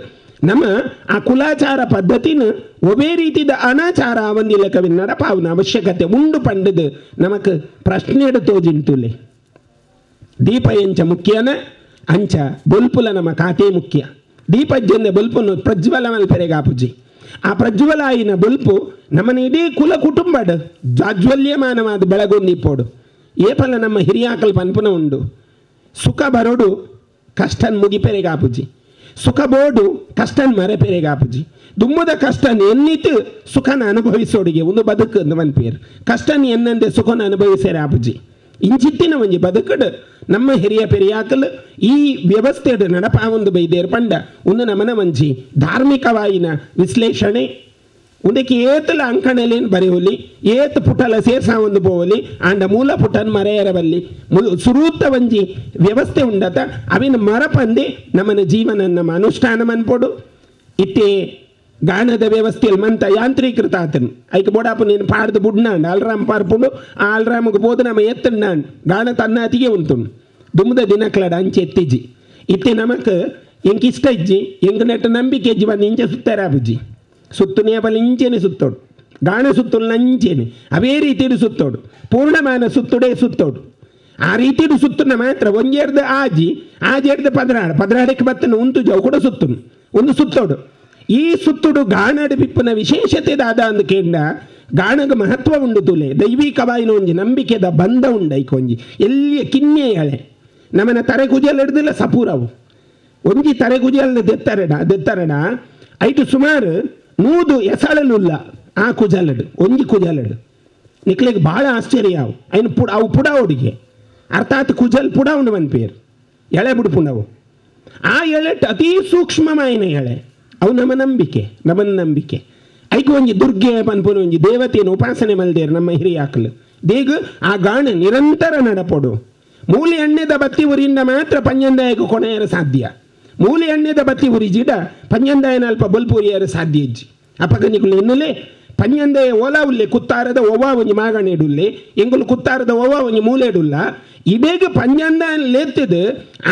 ನಮ್ಮ ಆ ಕುಲಾಚಾರ ಪದ್ಧತಿನ ಒಬೇ ರೀತಿದ ಅನಾಚಾರ ಅವೊಂದಿ ಲೆಕ್ಕವಿನ ನಡಪಾವನ ಅವಶ್ಯಕತೆ ಉಂಡು ಪಂಡದು ನಮಕ್ ಪ್ರಶ್ನೆ ತೋಜಿಂಟುಲೆ ದೀಪ ಎಂಚ ಮುಖ್ಯನ ಅಂಚ ಬೊಲ್ಪುಲ ನಮ್ಮ ಖಾತೆ ಮುಖ್ಯ ದೀಪಜ್ಜಂದೆ ಬೊಲ್ಪನ್ನು ಪ್ರಜ್ವಲ ಮಲ್ಪೆರೆಗಾಪುಜಿ ಆ ಪ್ರಜ್ವಲ ಆಯಿನ ಬೊಲ್ಪು ನಮ್ಮನ ಇಡೀ ಕುಲ ಕುಟುಂಬಡ್ ಜಾಜ್ವಲ್ಯಮಾನವಾದ ಬೆಳಗೊಂದಿಪ್ಪೋಡು ಏಪಲ ನಮ್ಮ ಹಿರಿಯಾಕಲ್ ಪನ್ಪುನ ಉಂಡು ಸುಖ ಬರೋಡು ಕಷ್ಟನ್ ಮುಗಿಪೆರೆಗಾಪುಜಿ ಸುಖ ಬೋಡು ಕಷ್ಟನ್ ಮರೆಪೆರೆಗಾಪುಜಿ ದುಮ್ಮದ ಕಷ್ಟನ್ ಎನ್ನಿತು ಸುಖನ ಅನುಭವಿಸೋಡಿಗೆ ಒಂದು ಬದುಕು ಒಂದು ಪೇರು ಕಷ್ಟನ್ ಎನ್ನಂದೆ ಸುಖನ ಅನುಭವಿಸೇರೆ ಆಪುಜಿ ಇಂಚಿತ್ತಿನ ಒಂಜಿ ಬದುಕಡು ನಮ್ಮ ಹಿರಿಯ ಪೆರಿಯಾಕಲು ಈ ವ್ಯವಸ್ಥೆಡು ನಡಪ ಒಂದು ಬೈದೇರು ಪಂಡ ಒಂದು ನಮನ ಒಂಜಿ ಧಾರ್ಮಿಕವಾಯಿನ ವಿಶ್ಲೇಷಣೆ ಒಂದಕ್ಕೆ ಏತಲ ಅಂಕಣಲೇನು ಬರೆಯೋಲಿ ಏತ್ ಪುಟಲ ಸೇರ್ಸ ಒಂದು ಪೋವಲಿ ಆಂಡ ಮೂಲ ಪುಟನ್ ಮರೆಯರಬಲ್ಲಿ ಸುರೂತ ಒಂಜಿ ವ್ಯವಸ್ಥೆ ಉಂಡತ ಅವಿನ ಮರಪಂದೆ ನಮ್ಮನ ಜೀವನ ನಮ್ಮ ಅನುಷ್ಠಾನ ಮನ್ಪೋಡು ಇತ್ತೇ ಗಾನದ ವ್ಯವಸ್ಥೆಯಲ್ಲಿ ಮಂತ ಯಾಂತ್ರೀಕೃತ ಆತನು ಐಕೆ ಬೋಡಾಪು ನೀನು ಪಾಡ್ದು ಬುಡ್ನಾಂಡ್ ಅಲ್ರಾಮ್ ಪಾರ್ಪುಂಡು ಆ ಅಲ್ರಾಮ್ಗೆ ಬೋದು ನಮ್ಮ ಎತ್ತಂಡಾಂಡ್ ಗಾನ ತನ್ನ ಅತಿಗೆ ಉಂಟುಂಡು ದುಮ್ಮದ ದಿನಕ್ಲಡ ಅಂಚೆ ಎತ್ತಿಜ್ಜಿ ಇತ್ತೆ ನಮಕ್ ಎಂಕಿಷ್ಟ ಇಜ್ಜಿ ಎಂಕ ನೆಟ್ಟ ನಂಬಿಕೆ ಇಜ್ಜಿ ಬಂದು ಇಂಚೆ ಸುತ್ತಾರಾಬುಜ್ಜಿ ಸುತ್ತುನೇ ಬಲ್ಲಿ ಇಂಚೆನೆ ಸುತ್ತೋಡು ಗಾಣ ಸುತ್ತುಲ್ ನಂಚೇನೆ ಅವೇ ರೀತಿಡು ಸುತ್ತೋಡು ಪೂರ್ಣಮಾನ ಸುತ್ತುಡೇ ಸುತ್ತೋಡು ಆ ರೀತಿಡು ಸುತ್ತುನ ಮಾತ್ರ ಒಂಜೆರ್ದು ಆಜೆರ್ದು ಪದ್ರಾಡಕ್ಕೆ ಬತ್ತನು ಉಂಟು ಜವು ಕೂಡ ಸುತ್ತುನು ಒಂದು ಸುತ್ತೋಡು ಈ ಸುತ್ತುಡು ಗಾಣದ ಬಿಪ್ಪನ ವಿಶೇಷತೆ ದಾದ ಅಂದು ಕೇಂಡ ಗಾಣಗ ಮಹತ್ವ ಉಂಡು ತುಲೆ ದೈವಿಕವಾಯಿನ ಒಂಜಿ ನಂಬಿಕೆದ ಬಂಧ ಉಂಡೈಕೊಂಜಿ ಎಲ್ಲಿಯ ಕಿನ್ನೆ ಎಳೆ ನಮ್ಮನ ತರೆ ಕುಜಲ್ ಹಿಡ್ದಿಲ್ಲ ಸಪೂರವು ಒಂಜಿ ತರೆ ಕುಜಲ್ ದೆತ್ತರಡ ಐಟು ಸುಮಾರು 100 ಎಸಳಲುಲ್ಲ ಆ ಕುಜಲಡು ಒಂಜಿ ಕುಜಲಡು ನಿಕ್ಲೆಗೆ ಭಾಳ ಆಶ್ಚರ್ಯ ಅವು ಐನು ಅವು ಪುಡ ಹುಡುಗೆ ಅರ್ಥಾತ್ ಕುಜಲ್ ಪುಡ ಉಂಡು ಒಂದು ಪೇರು ಎಳೆ ಬಿಡ್ಪುಂಡವು ಆ ಎಳೆಟ್ ಅತೀ ಸೂಕ್ಷ್ಮಮಾಯಿನ ಎಳೆ ಅವು ನಮನ ನಂಬಿಕೆ ಐಕು ಒಂಜಿ ದುರ್ಗೆ ಪನ್ಪುನ ಒಂಜಿ ದೇವತೆಯನ್ನು ಉಪಾಸನೆ ಮಲ್ದೇರು ನಮ್ಮ ಹಿರಿಯಾಕಲು ದೇಗ ಆ ಗಾಣ ನಿರಂತರ ನಡಪೋಡು ಮೂಲೆ ಎಣ್ಣೆದ ಬತ್ತಿ ಉರಿಯಿಂದ ಮಾತ್ರ ಪಂಜಂದಾಯకు ಕೊನೆಯರು ಸಾಧ್ಯ ಮೂಲೆ ಎಣ್ಣೆದ ಬತ್ತಿ ಉರಿ ಜಿಡ ಪಂಜಂದಾಯನ ಅಲ್ಪ ಬಲ್ಪುರಿಯರು ಸಾಧ್ಯ ಇಜ್ಜಿ ಅಪಗನಿಗಳು ಎನ್ನುಲೆ ಪಂಜಂದಾಯ ಓಲಾ ಉಲ್ಲೆ ಕುತ್ತಾರದ ಒವ್ವ ಒಂಜಿ ಮಾಗಣೆಡುಲ್ಲೆ ಎಂಗುಲು ಕುತ್ತಾರದ ಒವ್ವ ಒಂಜಿ ಮೂಲೆಡುಲ್ಲ ಇಬೇಗ ಪಂಜಂದಾಯನ ಲೆತ್ತದು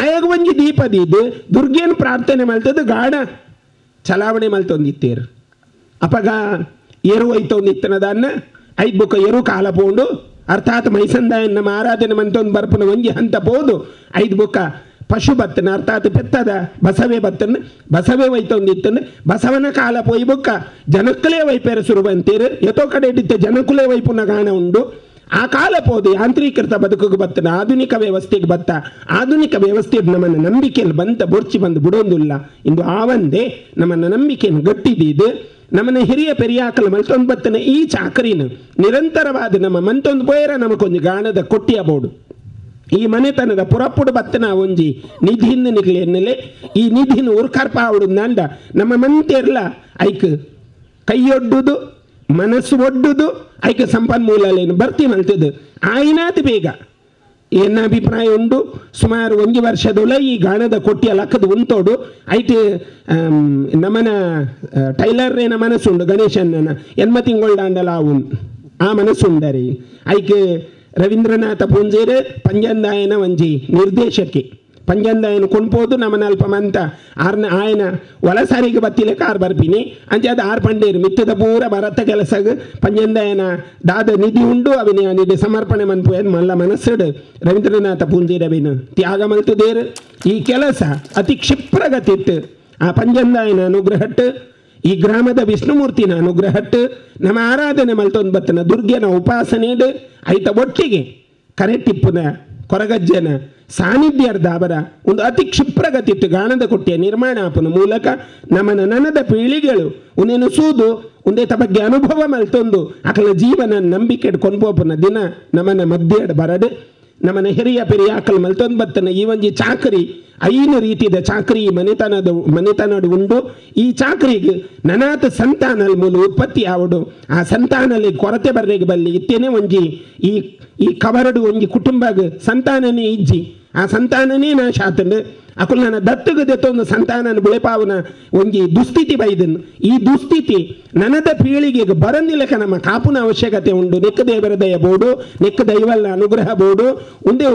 ಆಯಾಗ ಒಂಜಿ ದೀಪದಿದ್ದು ದುರ್ಗೆಯನ್ನು ಪ್ರಾರ್ಥನೆ ಮಲ್ತದ್ದು ಗಾಡ ಚಲಾವಣೆ ಮಲ್ತೊಂದಿತ್ತೇರು ಅಪಗ ಎರು ಐತೊಂದಿತ್ತನದನ್ನ ಐದು ಬುಕ್ಕ ಎರು ಕಾಲ ಪೋಂಡು ಅರ್ಥಾತ್ ಮೈಸಂದಾಯನ ನಮ್ಮ ಆರಾಧನೆ ಮಂತೊಂದು ಬರ್ಪುನ ಒಂಜಿ ಹಂತ ಪೋದು 5 ಬುಕ್ಕ ಪಶು ಬತ್ತನ ಅರ್ಥಾತ್ ಪೆತ್ತದ ಬಸವೆ ಬತ್ತನ ಬಸವೆ ಒಯ್ತೊಂದಿತ್ತನ ಬಸವನ ಕಾಲ ಪೋಯಿ ಬುಕ್ಕ ಜನಕ್ಕಲೇ ವೈಪೇರ ಸುರು ಬಂತೀರು ಎತೋ ಕಡೆ ಇಟ್ಟಿತ್ತೆ ಜನಕ್ಕಲೇ ವೈಪುನ ಗಾಣ ಉಂಡು ಆ ಕಾಲ ಪೋದು ಯಾಂತ್ರೀಕೃತ ಬದುಕಿಗೆ ಬತ್ತನ ಆಧುನಿಕ ವ್ಯವಸ್ಥೆಗೆ ಬತ್ತ ಆಧುನಿಕ ವ್ಯವಸ್ಥೆ ನಮ್ಮನ್ನು ನಂಬಿಕೆಯಲ್ಲಿ ಬಂತ ಬೊರ್ಚಿ ಬಂದು ಬಿಡೋದಿಲ್ಲ ಇಂದು ಆವಂದೇ ನಮ್ಮನ್ನು ನಂಬಿಕೆಯನ್ನು ಗಟ್ಟಿದ್ದು ನಮ್ಮನ್ನ ಹಿರಿಯ ಪೆರಿಯಾಕಲು ಮಲ್ತೊಂದು ಬತ್ತನ ಈ ಚಾಕರಿನ ನಿರಂತರವಾದ ನಮ್ಮ ಮಂತೊಂದು ಪೋಯರ ನಮಗೊಂದು ಗಾಣದ ಕೊಟ್ಟಿಯಬಹುದು ಈ ಮನೆತನದ ಪುರಪ್ಪುಡು ಬತ್ತನ ಒಂಜಿ ನಿಧಿಯಿಂದ ನಿಗ್ಲಿ ಎನ್ನಲೆ ಈ ನಿಧಿನ ಉರ್ಕರ್ಪ ಆವಡು ನಂಡ ನಮ್ಮ ಮಂತೆರ್ಲ ಐಕ್ ಕೈಯೊಡ್ಡುದು ಮನಸ್ಸು ಒಡ್ಡುದು ಐಕ ಸಂಪನ್ಮೂಲೇನು ಬರ್ತಿ ಮಲ್ತದು ಆಯ್ನಾದ ಬೇಗ ಎನ್ನ ಅಭಿಪ್ರಾಯ ಉಂಡು ಸುಮಾರು 1 ವರ್ಷದೊಳ ಈ ಗಾಣದ ಕೊಟ್ಟಿಯ ಲಕ್ಕದ ಉಂಟೋಡು ಐಟ್ ನಮ್ಮನ ಟೈಲರ್ನ ಮನಸ್ಸುಂಡು ಗಣೇಶನ ಎನ್ಮ ತಿಂಗೊಳ್ದಾಂಡಲ ಅವನ್ ಆ ಮನಸ್ಸುಂಡರಿ ಐಕ್ ರವೀಂದ್ರನಾಥ ಪೂಂಜೇರು ಪಂಜಂದಾಯನ ಒಂಜಿ ನಿರ್ದೇಶಕಿ ಪಂಜಂದಾಯನ ಕೊಂಡ್ಬೋದು ನಮ್ಮನ ಅಲ್ಪ ಮಂತ ಆಯನ ಒಳಸಾರಿಗೆ ಬತ್ತಿಲೆ ಕಾರ್ ಬರ್ಪಿನಿ ಅಂಚೆ ಅದು 6 ಪಂಡೇರು ಮಿತ್ತದ ಪೂರ ಭರತ ಕೆಲಸಗ ಪಂಜಂದಾಯನ ದಾದ ನಿಧಿ ಉಂಡು ಅವಿನ ನಿಧಿ ಸಮರ್ಪಣೆ ಮನ್ಪು ಮಲ್ಲ ಮನಸ್ಸುಡು ರವೀಂದ್ರನಾಥ ಪೂಂಜೇರು ಅವಿನ ತ್ಯಾಗ ಮಲ್ತದೇರು ಈ ಕೆಲಸ ಅತಿ ಕ್ಷಿಪ್ರಗತಿತ್ತು ಆ ಪಂಜಂದಾಯನ ಅನುಗ್ರಹಟ್ಟು ಈ ಗ್ರಾಮದ ವಿಷ್ಣುಮೂರ್ತಿನ ಅನುಗ್ರಹಟ್ಟು ನಮ್ಮ ಆರಾಧನೆ ಮಲ್ತೊಂದು ಬತ್ತನ ದುರ್ಗೆನ ಉಪಾಸನೆಡು ಐತ ಒಟ್ಟಿಗೆ ಕರೆಟಿಪ್ಪುನ ಕೊರಗಜ್ಜನ ಸಾನ್ನಿಧ್ಯರ್ಧ ಅವರ ಒಂದು ಅತಿ ಕ್ಷಿಪ್ರಗತಿತ್ತು ಗಾಣದ ಕೊಟ್ಟಿಯ ನಿರ್ಮಾಣ ಆಪನ ಮೂಲಕ ನಮ್ಮನ ನನದ ಪೀಳಿಗೆಗಳು ಒಂದೇನು ಸೂದು ಒಂದೇ ಬಗ್ಗೆ ಅನುಭವ ಮಲ್ತೊಂದು ಅಕಲ ಜೀವನ ನಂಬಿಕೆ ಕೊಂಡ್ಬೋಪನ ದಿನ ನಮ್ಮನ ಮಧ್ಯೆಡ್ ಬರಡು ನಮ್ಮನ ಹಿರಿಯ ಪೆರಿಯಾಕಲ್ ಮಲ್ತೊಂದು ಬತ್ತನ ಈ ಒಂಜಿ ಚಾಕರಿ ಐನು ರೀತಿಯ ಚಾಕರಿ ಮನೆತನಡು ಉಂಡು ಈ ಚಾಕರಿಗೆ ನನಾತ ಸಂತಾನಲ್ ಮೂಲ ಉತ್ಪತ್ತಿ ಆವಡು ಆ ಸಂತಾನಲ್ಲಿ ಕೊರತೆ ಬರ್ರೆಗೆ ಬಲ್ಲಿ ಇತ್ತೇನೆ ಒಂಜಿ ಈ ಕವರಡು ಒಂಜಿ ಕುಟುಂಬಗ ಸಂತಾನನೇ ಇಜ್ಜಿ ಆ ಸಂತಾನನೇ ನಾಶ ಆತಂಡು ಅಕುಲ್ ನನ್ನ ದತ್ತಗ ದತ್ತೊಂದು ಸಂತಾನನ ಬೆಳೆಪಾವನ ಒಂಜಿ ದುಸ್ಥಿತಿ ಬೈದನು ಈ ದುಸ್ಥಿತಿ ನನದ ಪೀಳಿಗೆಗೆ ಬರಂದಿಲ್ಲಕ ನಮ್ಮ ಕಾಪುನ ಅವಶ್ಯಕತೆ ಉಂಡು ನೆಕ್ಕ ದೇವರ ದಯ ಬೋಡು ನೆಕ್ಕ ದೈವಲ್ಲ ಅನುಗ್ರಹ ಬೋಡು ಒಂದೇ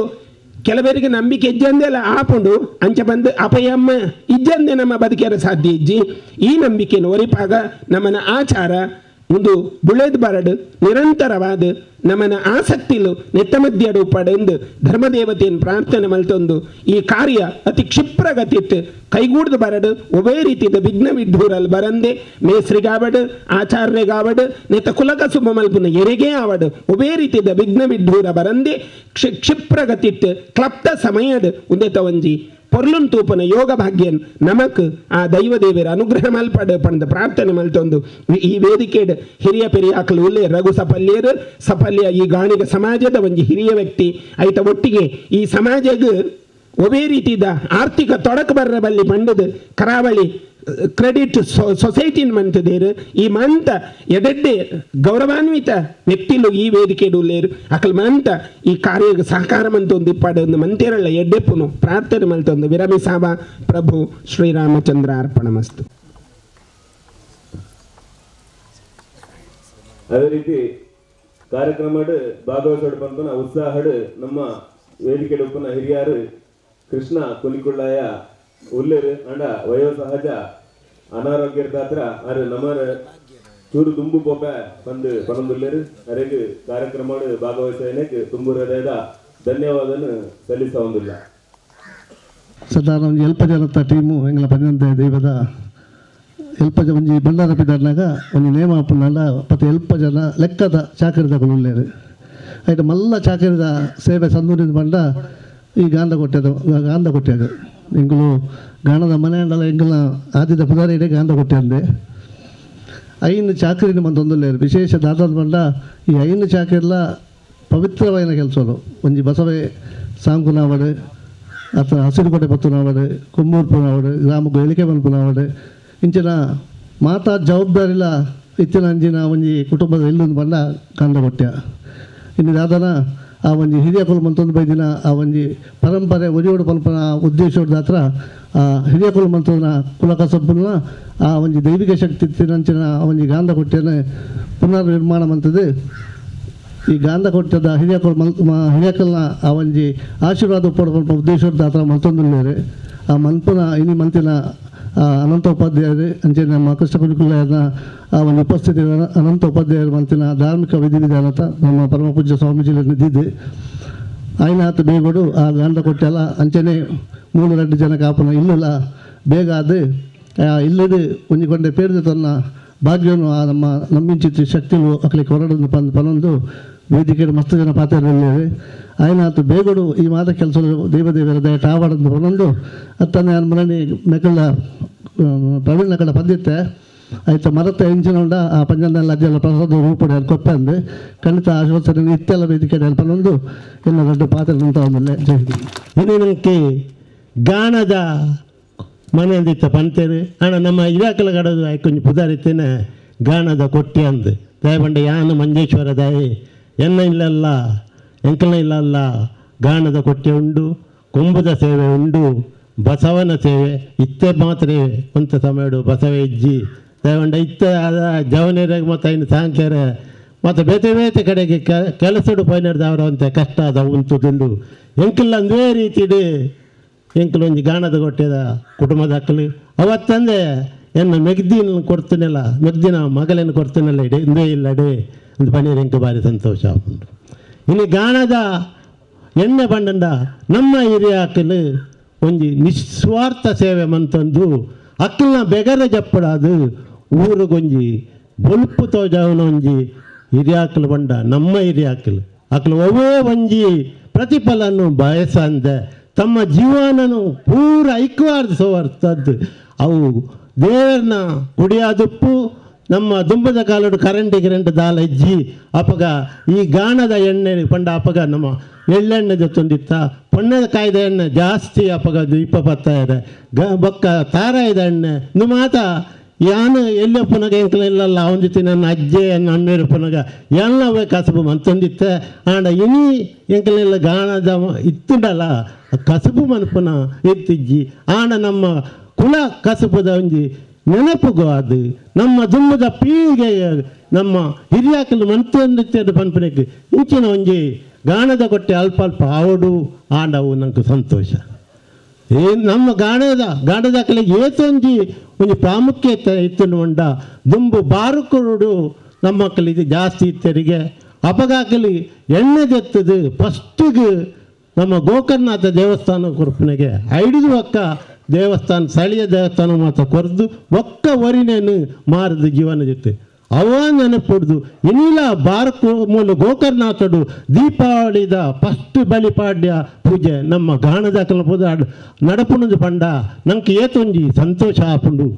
ಕೆಲವರಿಗೆ ನಂಬಿಕೆ ಇಜ್ಜಂದೆಲ್ಲ ಆಪುಂಡು ಅಂಚ ಬಂದು ಅಪಯಮ್ಮ ಇಜ್ಜಂದೆ ನಮ್ಮ ಬದುಕೇರ ಸಾಧ್ಯ ಇಜ್ಜಿ ಈ ನಂಬಿಕೆಯನ್ನು ಒರಿಪಾಗ ನಮ್ಮನ ಆಚಾರ ಒಂದು ಬುಳೆದ್ ಬರಡು ನಿರಂತರವಾದ ನಮ್ಮನ ಆಸಕ್ತಿಲು ನೆತ್ತ ಮಧ್ಯಡು ಪಡೆಂದು ಧರ್ಮದೇವತೆಯನ್ನು ಪ್ರಾರ್ಥನೆ ಮಲ್ತೊಂದು ಈ ಕಾರ್ಯ ಅತಿ ಕ್ಷಿಪ್ರಗತಿತ್ತು ಕೈಗೂಡ್ದು ಬರಡು ಒವೇ ರೀತಿಯ ವಿಘ್ನ ವಿಡ್ಡೂರಲ್ಲಿ ಬರಂದೆ ಮೇಸ್ರಿಗಾವಡು ಆಚಾರ್ಯಗಾವಡು ನೆತ್ತ ಕುಲಕಸುಮ ಮಲ್ಪುನ ಎರೆಗೆ ಆವಡು ಒವೇ ರೀತಿಯ ವಿಘ್ನ ವಿಡ್ಡೂರ ಬರಂದೆ ಕ್ಷಿಪ್ರಗತಿತ್ತು ಕ್ಲಪ್ತ ಸಮಯಡು ಉಂದೆತ ಒಂಜಿ ಪೊರ್ಲುನ್ ತೂಪನ ಯೋಗ ಭಾಗ್ಯನ್ ನಮಕ್ ಆ ದೈವದೇವರ ಅನುಗ್ರಹ ಮಲ್ಪಡ ಪಂಡ ಪ್ರಾರ್ಥನೆ ಮಲ್ತೊಂದು ಈ ವೇದಿಕೆಡ್ ಹಿರಿಯ ಪೆರಿಯಾಕಲು ಉಲ್ಲೆ ರಘು ಸಫಲ್ಯ ಈ ಗಾಣಿಗ ಸಮಾಜದ ಒಂಜಿ ಹಿರಿಯ ವ್ಯಕ್ತಿ ಐತ ಒಟ್ಟಿಗೆ ಈ ಸಮಾಜಗ ಒವೇ ರೀತಿದ ಆರ್ಥಿಕ ತೊಡಕು ಬರ್ರ ಬಲ್ಲಿ ಪಂಡದ ಕರಾವಳಿ ಕ್ರೆಡಿಟ್ ಸೊಸೈಟಿನ ಮಂತದೇರು ಈ ಮಂತ ಎಡೆಡ್ಡೆ ಗೌರವಾನ್ವಿತ ವ್ಯಕ್ತಿಲು ಈ ವೇದಿಕೆ ಉಲ್ಲೇರು ಅಕಲ್ ಮಂತ ಈ ಕಾರ್ಯ ಸಹಕಾರ ಮಂತೊಂದು ಇಪ್ಪಾಡೊಂದು ಮಂತೇರಲ್ಲ ಎಡ್ಡೆಪ್ಪುನು ಪ್ರಾರ್ಥನೆ ಮಲ್ತೊಂದು ವಿರಮಿಸಾವ ಪ್ರಭು ಶ್ರೀರಾಮಚಂದ್ರ ಅರ್ಪಣಮಸ್ತು. ಅದೇ ರೀತಿ ಕಾರ್ಯಕ್ರಮ ಭಾಗವಹಿಸೋಡು ಪಂಪನ ಉತ್ಸಾಹಡು ನಮ್ಮ ವೇದಿಕೆ ಉಪ್ಪನ ಹಿರಿಯರು ಕೃಷ್ಣ ಕುಲಿಕುಳ್ಳಾಯ ಉಲ್ಲೇರು ಅಂಡ ವಯೋಸಹಜ ಅನಾರೋಗ್ಯದ ಹತ್ರ ಅರೆ ನಮ್ಮರ ಚೂರು ತುಂಬು ಪೋಪ ಬಂದು ಪಣಂದುಲ್ಲೇರು ಅರೆಗೆ ಕಾರ್ಯಕ್ರಮ ಭಾಗವಹಿಸೋನಕ್ಕೆ ತುಂಬು ಹೃದಯದ ಧನ್ಯವಾದನು ಸಲ್ಲಿಸ ಹೊಂದಿಲ್ಲ. ಸದಾ ನಮ್ಗೆ ಎಲ್ಪ ಜನತ ಟೀಮು ಎಂಗ್ಲ ಪಂಜಂತ ದೈವದ ಎಲ್ಪ ಒಂಜಿ ಬಂಡಾರ ಪಿದಾರ್ನಾಗ ಒಂಜಿ ನೇಮ ಹಾಪುನಾಂಡ ಪತ್ತು ಎಲ್ಪ ಜನ ಲೆಕ್ಕದ ಚಾಕರಿದ ಕೊಲ್ಲುಲ್ಲೇರು ಐಟ ಮಲ್ಲ ಚಾಕರಿದ ಸೇವೆ ಸಂದೂರಿದ ಬಂಡ ಈ ಗಾಂಧ ಕೊಟ್ಟಾಗ ಎಂಗಳು ಗಾಣದ ಮನೆ ಅಂಡಲ ಎಂಗಲ ಆದಿದ ಪುದಾರಿಡೆ ಗಾಂಧ ಕೊಟ್ಟಂದೆ ಐನು ಚಾಕರಿನ ಮಂದೊಂದುಲ್ಲೇರು ವಿಶೇಷ ದಾದಾದ ಬಂಡ ಈ ಐನು ಚಾಕರಿಲ ಪವಿತ್ರವಾದ ಕೆಲಸಗಳು ಒಂಜಿ ಬಸವೇ ಸಾಂಕುನಾವಡು ಅಥವಾ ಹಸಿರುಕೋಟೆ ಪತ್ತುನಾವಡು ಕುಮ್ಮೂರ್ಪುನಾವಡು ಗ್ರಾಮಕ್ಕೆ ಎಳಿಕೆ ಮಲ್ಪುನಾವಡು ಇಂಚಿನ ಮಾತಾ ಜವಾಬ್ದಾರಿಲ ಇತ್ತಿನ ಅಂಜಿನ ಒಂಜಿ ಕುಟುಂಬದ ಎಲ್ಲೊಂದು ಬಂಡ ಗಾಂಧ ಕೊಟ್ಟ ಇನ್ನು ದಾದನ ಆ ಒಂಜಿ ಹಿರಿಯ ಕುಲ ಮಂತೊಂದು ಬೈದಿನ ಆ ಒಂಜಿ ಪರಂಪರೆ ಒರಿಯೋಡು ಪಲ್ಪನ ಉದ್ದೇಶದ ಹತ್ರ ಆ ಹಿರಿಯ ಕುಲ ಮಂತನ ಕುಲ ಕಸಬ್ಬನ ಆ ಒಂಜಿ ದೈವಿಕ ಶಕ್ತಿ ತಿನ್ನಂಚಿನ ಆ ಒಂಜಿ ಗಾಂಧ ಕೊಟ್ಟೆನ ಪುನರ್ ನಿರ್ಮಾಣ ಮಂತದ್ದು ಈ ಗಾಂಧ ಕೊಟ್ಟದ ಹಿರಿಯಕಲ್ನ ಆ ಒಂಜಿ ಆಶೀರ್ವಾದ ಪಡ್ಕೊಂಡು ಉದ್ದೇಶದ ಹತ್ರ ಮಂತೊಂದುಲ್ಲೇರು ಆ ಮನ್ಪುನ ಇನಿ ಮಂತಿನ ಅನಂತ ಉಪಾಧ್ಯಾಯರು ಅಂಚೆ ನಮ್ಮ ಕೃಷ್ಣ ಕುಲಿಕುಳ್ಳಾಯನ ಆ ಒಂದು ಉಪಸ್ಥಿತಿ ಅನಂತ ಉಪಾಧ್ಯಾಯರು ಮಂತಿನ ಧಾರ್ಮಿಕ ವಿಧಿವಿಧಾನತ ನಮ್ಮ ಪರಮ ಪೂಜ್ಯ ಸ್ವಾಮೀಜಿಯಲ್ಲಿ ನಿದ್ದಿದ್ದು ಆಯ್ನಾಥ ಬೇಗೋಡು ಆ ಗಾಂಧ ಕೊಟ್ಟೆಲ್ಲ ಅಂಚೆನೆ 3-2 ಜನ ಕಾಪನ ಇಲ್ಲಲ್ಲ ಬೇಗ ಅದು ಇಲ್ಲದು ಒಂಜಿಕೊಂಡೆ ಪೇರ್ದು ತನ್ನ ಭಾಗ್ಯವನ್ನು ಆ ನಮ್ಮ ನಂಬಿಂಚಿತ್ತು ಶಕ್ತಿಗಳು ಅಕ್ಲಿಕ್ಕೆ ಹೊರಡನ್ನು ಪನೊಂದು ವೇದಿಕೆಯಲ್ಲಿ ಮಸ್ತ್ ಜನ ಪಾತ್ರರಿದ್ದಾರೆ. ಆಯ್ನಾತು ಬೇಗಡು ಈ ಮಾದ ಕೆಲಸ ದೇವದೇವರ ದಯಟ ಆವಾಡಂದು ಹೊರೊಂದು ಅತ್ತನೇ ಮನೆ ಮೆಕ್ಕಳ ಪ್ರವೀಣ್ ನಕಳ ಪದ್ಯತೆ ಆಯ್ತು ಮರತ ಎಂಜಿನ ಉಂಡ ಆ ಪಂಜನೆಲ್ಲ ಅಜ್ಜೆಲ್ಲ ಪ್ರಸಾದ ರೂಪಡೆ ಅಲ್ಲಿ ಕೊಪ್ಪಂದು ಖಂಡಿತ ಆಶ್ವಾಸನೆ ಇತ್ತೆಲ್ಲ ವೇದಿಕೆ ಅಲ್ಪನೊಂದು ಎಲ್ಲ ದೊಡ್ಡ ಪಾತ್ರ ಅಂತ ಒಂದಲ್ಲೇ ಜೈದಿ ಇನ್ನು ನನಗೆ ಗಾಣದ ಮನೆ ಅಂದಿತ್ತ ಪಂತೇರು ಅಣ್ಣ ನಮ್ಮ ಇಲಾಖೆಲ ಕಡದು ಕೊಂಚ ಪುದಾರಿತೇನೆ ಗಾಣದ ಕೊಟ್ಟಿ ಅಂದು ದಯಬಂಡ ಯಾನು ಮಂಜೇಶ್ವರ ದಯೆ ಎನ್ನ ಇಲ್ಲಲ್ಲ ಎಂಕಲ ಇಲ್ಲಲ್ಲ ಗಾಣದ ಕೊಟ್ಟೆ ಉಂಡು ಕುಂಭದ ಸೇವೆ ಉಂಡು ಬಸವನ ಸೇವೆ ಇತ್ತೆ ಮಾತ್ರ ಒಂತ ಸಮಯಡು ಬಸವ ಇಜ್ಜಿ ದಯವಂಡ ಇತ್ತ ಅದ ಜವನೇರಾಗ ಮತ್ತು ಇನ್ನು ಸಾಂಕ್ಯಾರ ಮತ್ತು ಬೇತೆ ಬೇತೆ ಕಡೆಗೆ ಕೆಲಸಡು ಪೈನಡ್ದವ್ರ ಅಂತ ಕಷ್ಟ ಅದ ಉಂಟು ದುಂಡು ಎಂಕಿಲ್ಲ ಒಂದೇ ರೀತಿಡು ಎಂಕಲು ಒಂಜಿ ಗಾಣದ ಕೊಟ್ಟೆದ ಕುಟುಂಬದ ಹಕ್ಕಲು ಅವತ್ತಂದೆ ಎನ್ನ ಮೆಗ್ದಿನ ಕೊಡ್ತೀನಲ್ಲ ಮೆಗ್ದಿನ ಮಗಲೇನು ಕೊಡ್ತೀನಲ್ಲ ಇಡೆ ಇಂದೇ ಇಲ್ಲ ಡೇ ಅಂತ ಪನ್ನೀರು ಎಂಕ ಭಾರಿ ಸಂತೋಷ ಉಂಟು. ಇನ್ನು ಗಾಣದ ಎಣ್ಣೆ ಬಂಡಂಡ ನಮ್ಮ ಹಿರಿಯ ಹಕ್ಕಲು ಒಂಜಿ ನಿಸ್ವಾರ್ಥ ಸೇವೆ ಮಂತಂದು ಅಕ್ಕಲ್ನ ಬೆಗರ ಜಪ್ಪಡಾದು ಊರಿಗೊಂಜಿ ಬೊಲ್ಪು ತೋಜವನ ಒಂಜಿ ಹಿರಿಯಾಕಲು ಬಂಡ ನಮ್ಮ ಹಿರಿಯಾಕಲು ಅಕ್ಕಲು ಒವೇ ಒಂಜಿ ಪ್ರತಿಫಲನ್ನು ಬಯಸಂದೆ ತಮ್ಮ ಜೀವನನು ಪೂರ ಐಕ್ವಾರ್ಸೋವರ್ತದ್ದು ಅವು ದೇವರನ್ನ ಗುಡಿಯಾದುಪ್ಪು ನಮ್ಮ ದುಂಬದ ಕಾಲಡು ಕರೆಂಟ್ ದಾಲ ಇಜ್ಜಿ ಅಪಗ ಈ ಗಾಣದ ಎಣ್ಣೆ ಪಂಡ ಅಪಗ ನಮ್ಮ ಎಳ್ಳೆಣ್ಣೆ ಜೊತ್ತೊಂದಿತ್ತ ಪೊಣ್ಣದ ಕಾಯ್ದ ಎಣ್ಣೆ ಜಾಸ್ತಿ ಅಪಗ ದೀಪ ಪತ್ತಾಯಿದೆ ಬೊಕ್ಕ ತಾರಾಯ್ದ ಎಣ್ಣೆ ಇನ್ನು ಮಾತ ಯಾನು ಎಲ್ಲಪ್ಪನಾಗ ಎಂಕಲ ಇಲ್ಲಲ್ಲ ಅವನಿತಿ ನನ್ನ ಅಜ್ಜೆ ಅಣ್ಣಪ್ಪನಾಗ ಎಲ್ಲವೇ ಕಸಬು ಮಂತೊಂದಿತ್ತೆ ಆಂಡ ಇನಿ ಎಂಕಲೆಲ್ಲ ಗಾಣದ ಇತ್ತುಂಡಲ್ಲ ಕಸಬು ಮನಪನ ಎತ್ತಿಜ್ಜಿ ಆಂಡ ನಮ್ಮ ಕುಲ ಕಸಬುದ ಒಂಜಿ ನೆನಪುಗೋ ಅದು ನಮ್ಮ ದುಮ್ಮದ ಪೀಳಿಗೆ ನಮ್ಮ ಹಿರಿಯಾಕಲು ಮಂತೊಂದಿತ್ತೆ ಪನ್ಪನೆಗೆ ಇಂಚಿನ ಒಂಜಿ ಗಾಣದ ಕೊಟ್ಟೆ ಅಲ್ಪ ಅಲ್ಪ ಆವಡು ಆಂಡವು ನಂಗೆ ಸಂತೋಷ. ನಮ್ಮ ಗಾಣದ ಕಲೆಗೆ ಏತೊಂಜಿ ಒಂದು ಪ್ರಾಮುಖ್ಯತೆ ಇತ್ತು ಉಂಡ ದುಂಬು ಬಾರುಕೊಡು ನಮ್ಮ ಮಕ್ಕಳಿಗೆ ಜಾಸ್ತಿ ಇತ್ತರಿಗೆ ಅಪಗಾಕಲಿ ಎಣ್ಣೆ ತೆತ್ತದು ಫಸ್ಟಿಗೆ ನಮ್ಮ ಗೋಕರ್ಣನಾಥ ದೇವಸ್ಥಾನ ಕೊರಪನೆಗೆ ಐಡಿದು ಒಕ್ಕ ದೇವಸ್ಥಾನ ಸ್ಥಳೀಯ ದೇವಸ್ಥಾನ ಮಾತ್ರ ಕೊರೆದು ಒಕ್ಕ ಒರಿನೇನು ಮಾರಿದ ಜೀವನ ಜೊತೆ ಅವ ನೆನಪುಡ್ದು ಇನ್ನಿಲ್ಲ ಬಾರಕು ಮೂಲ ಗೋಕರ್ಣನಾಥಡು ದೀಪಾವಳಿದ ಫಸ್ಟ್ ಬಲಿಪಾಡ್ಯ ಪೂಜೆ ನಮ್ಮ ಗಾಣದಾಕಲ ಪೂಜೆ ನಡಪುಣದು ಪಂಡ ನಂಗೆ ಏತೊಂಜಿ ಸಂತೋಷ ಆಪುಂಡು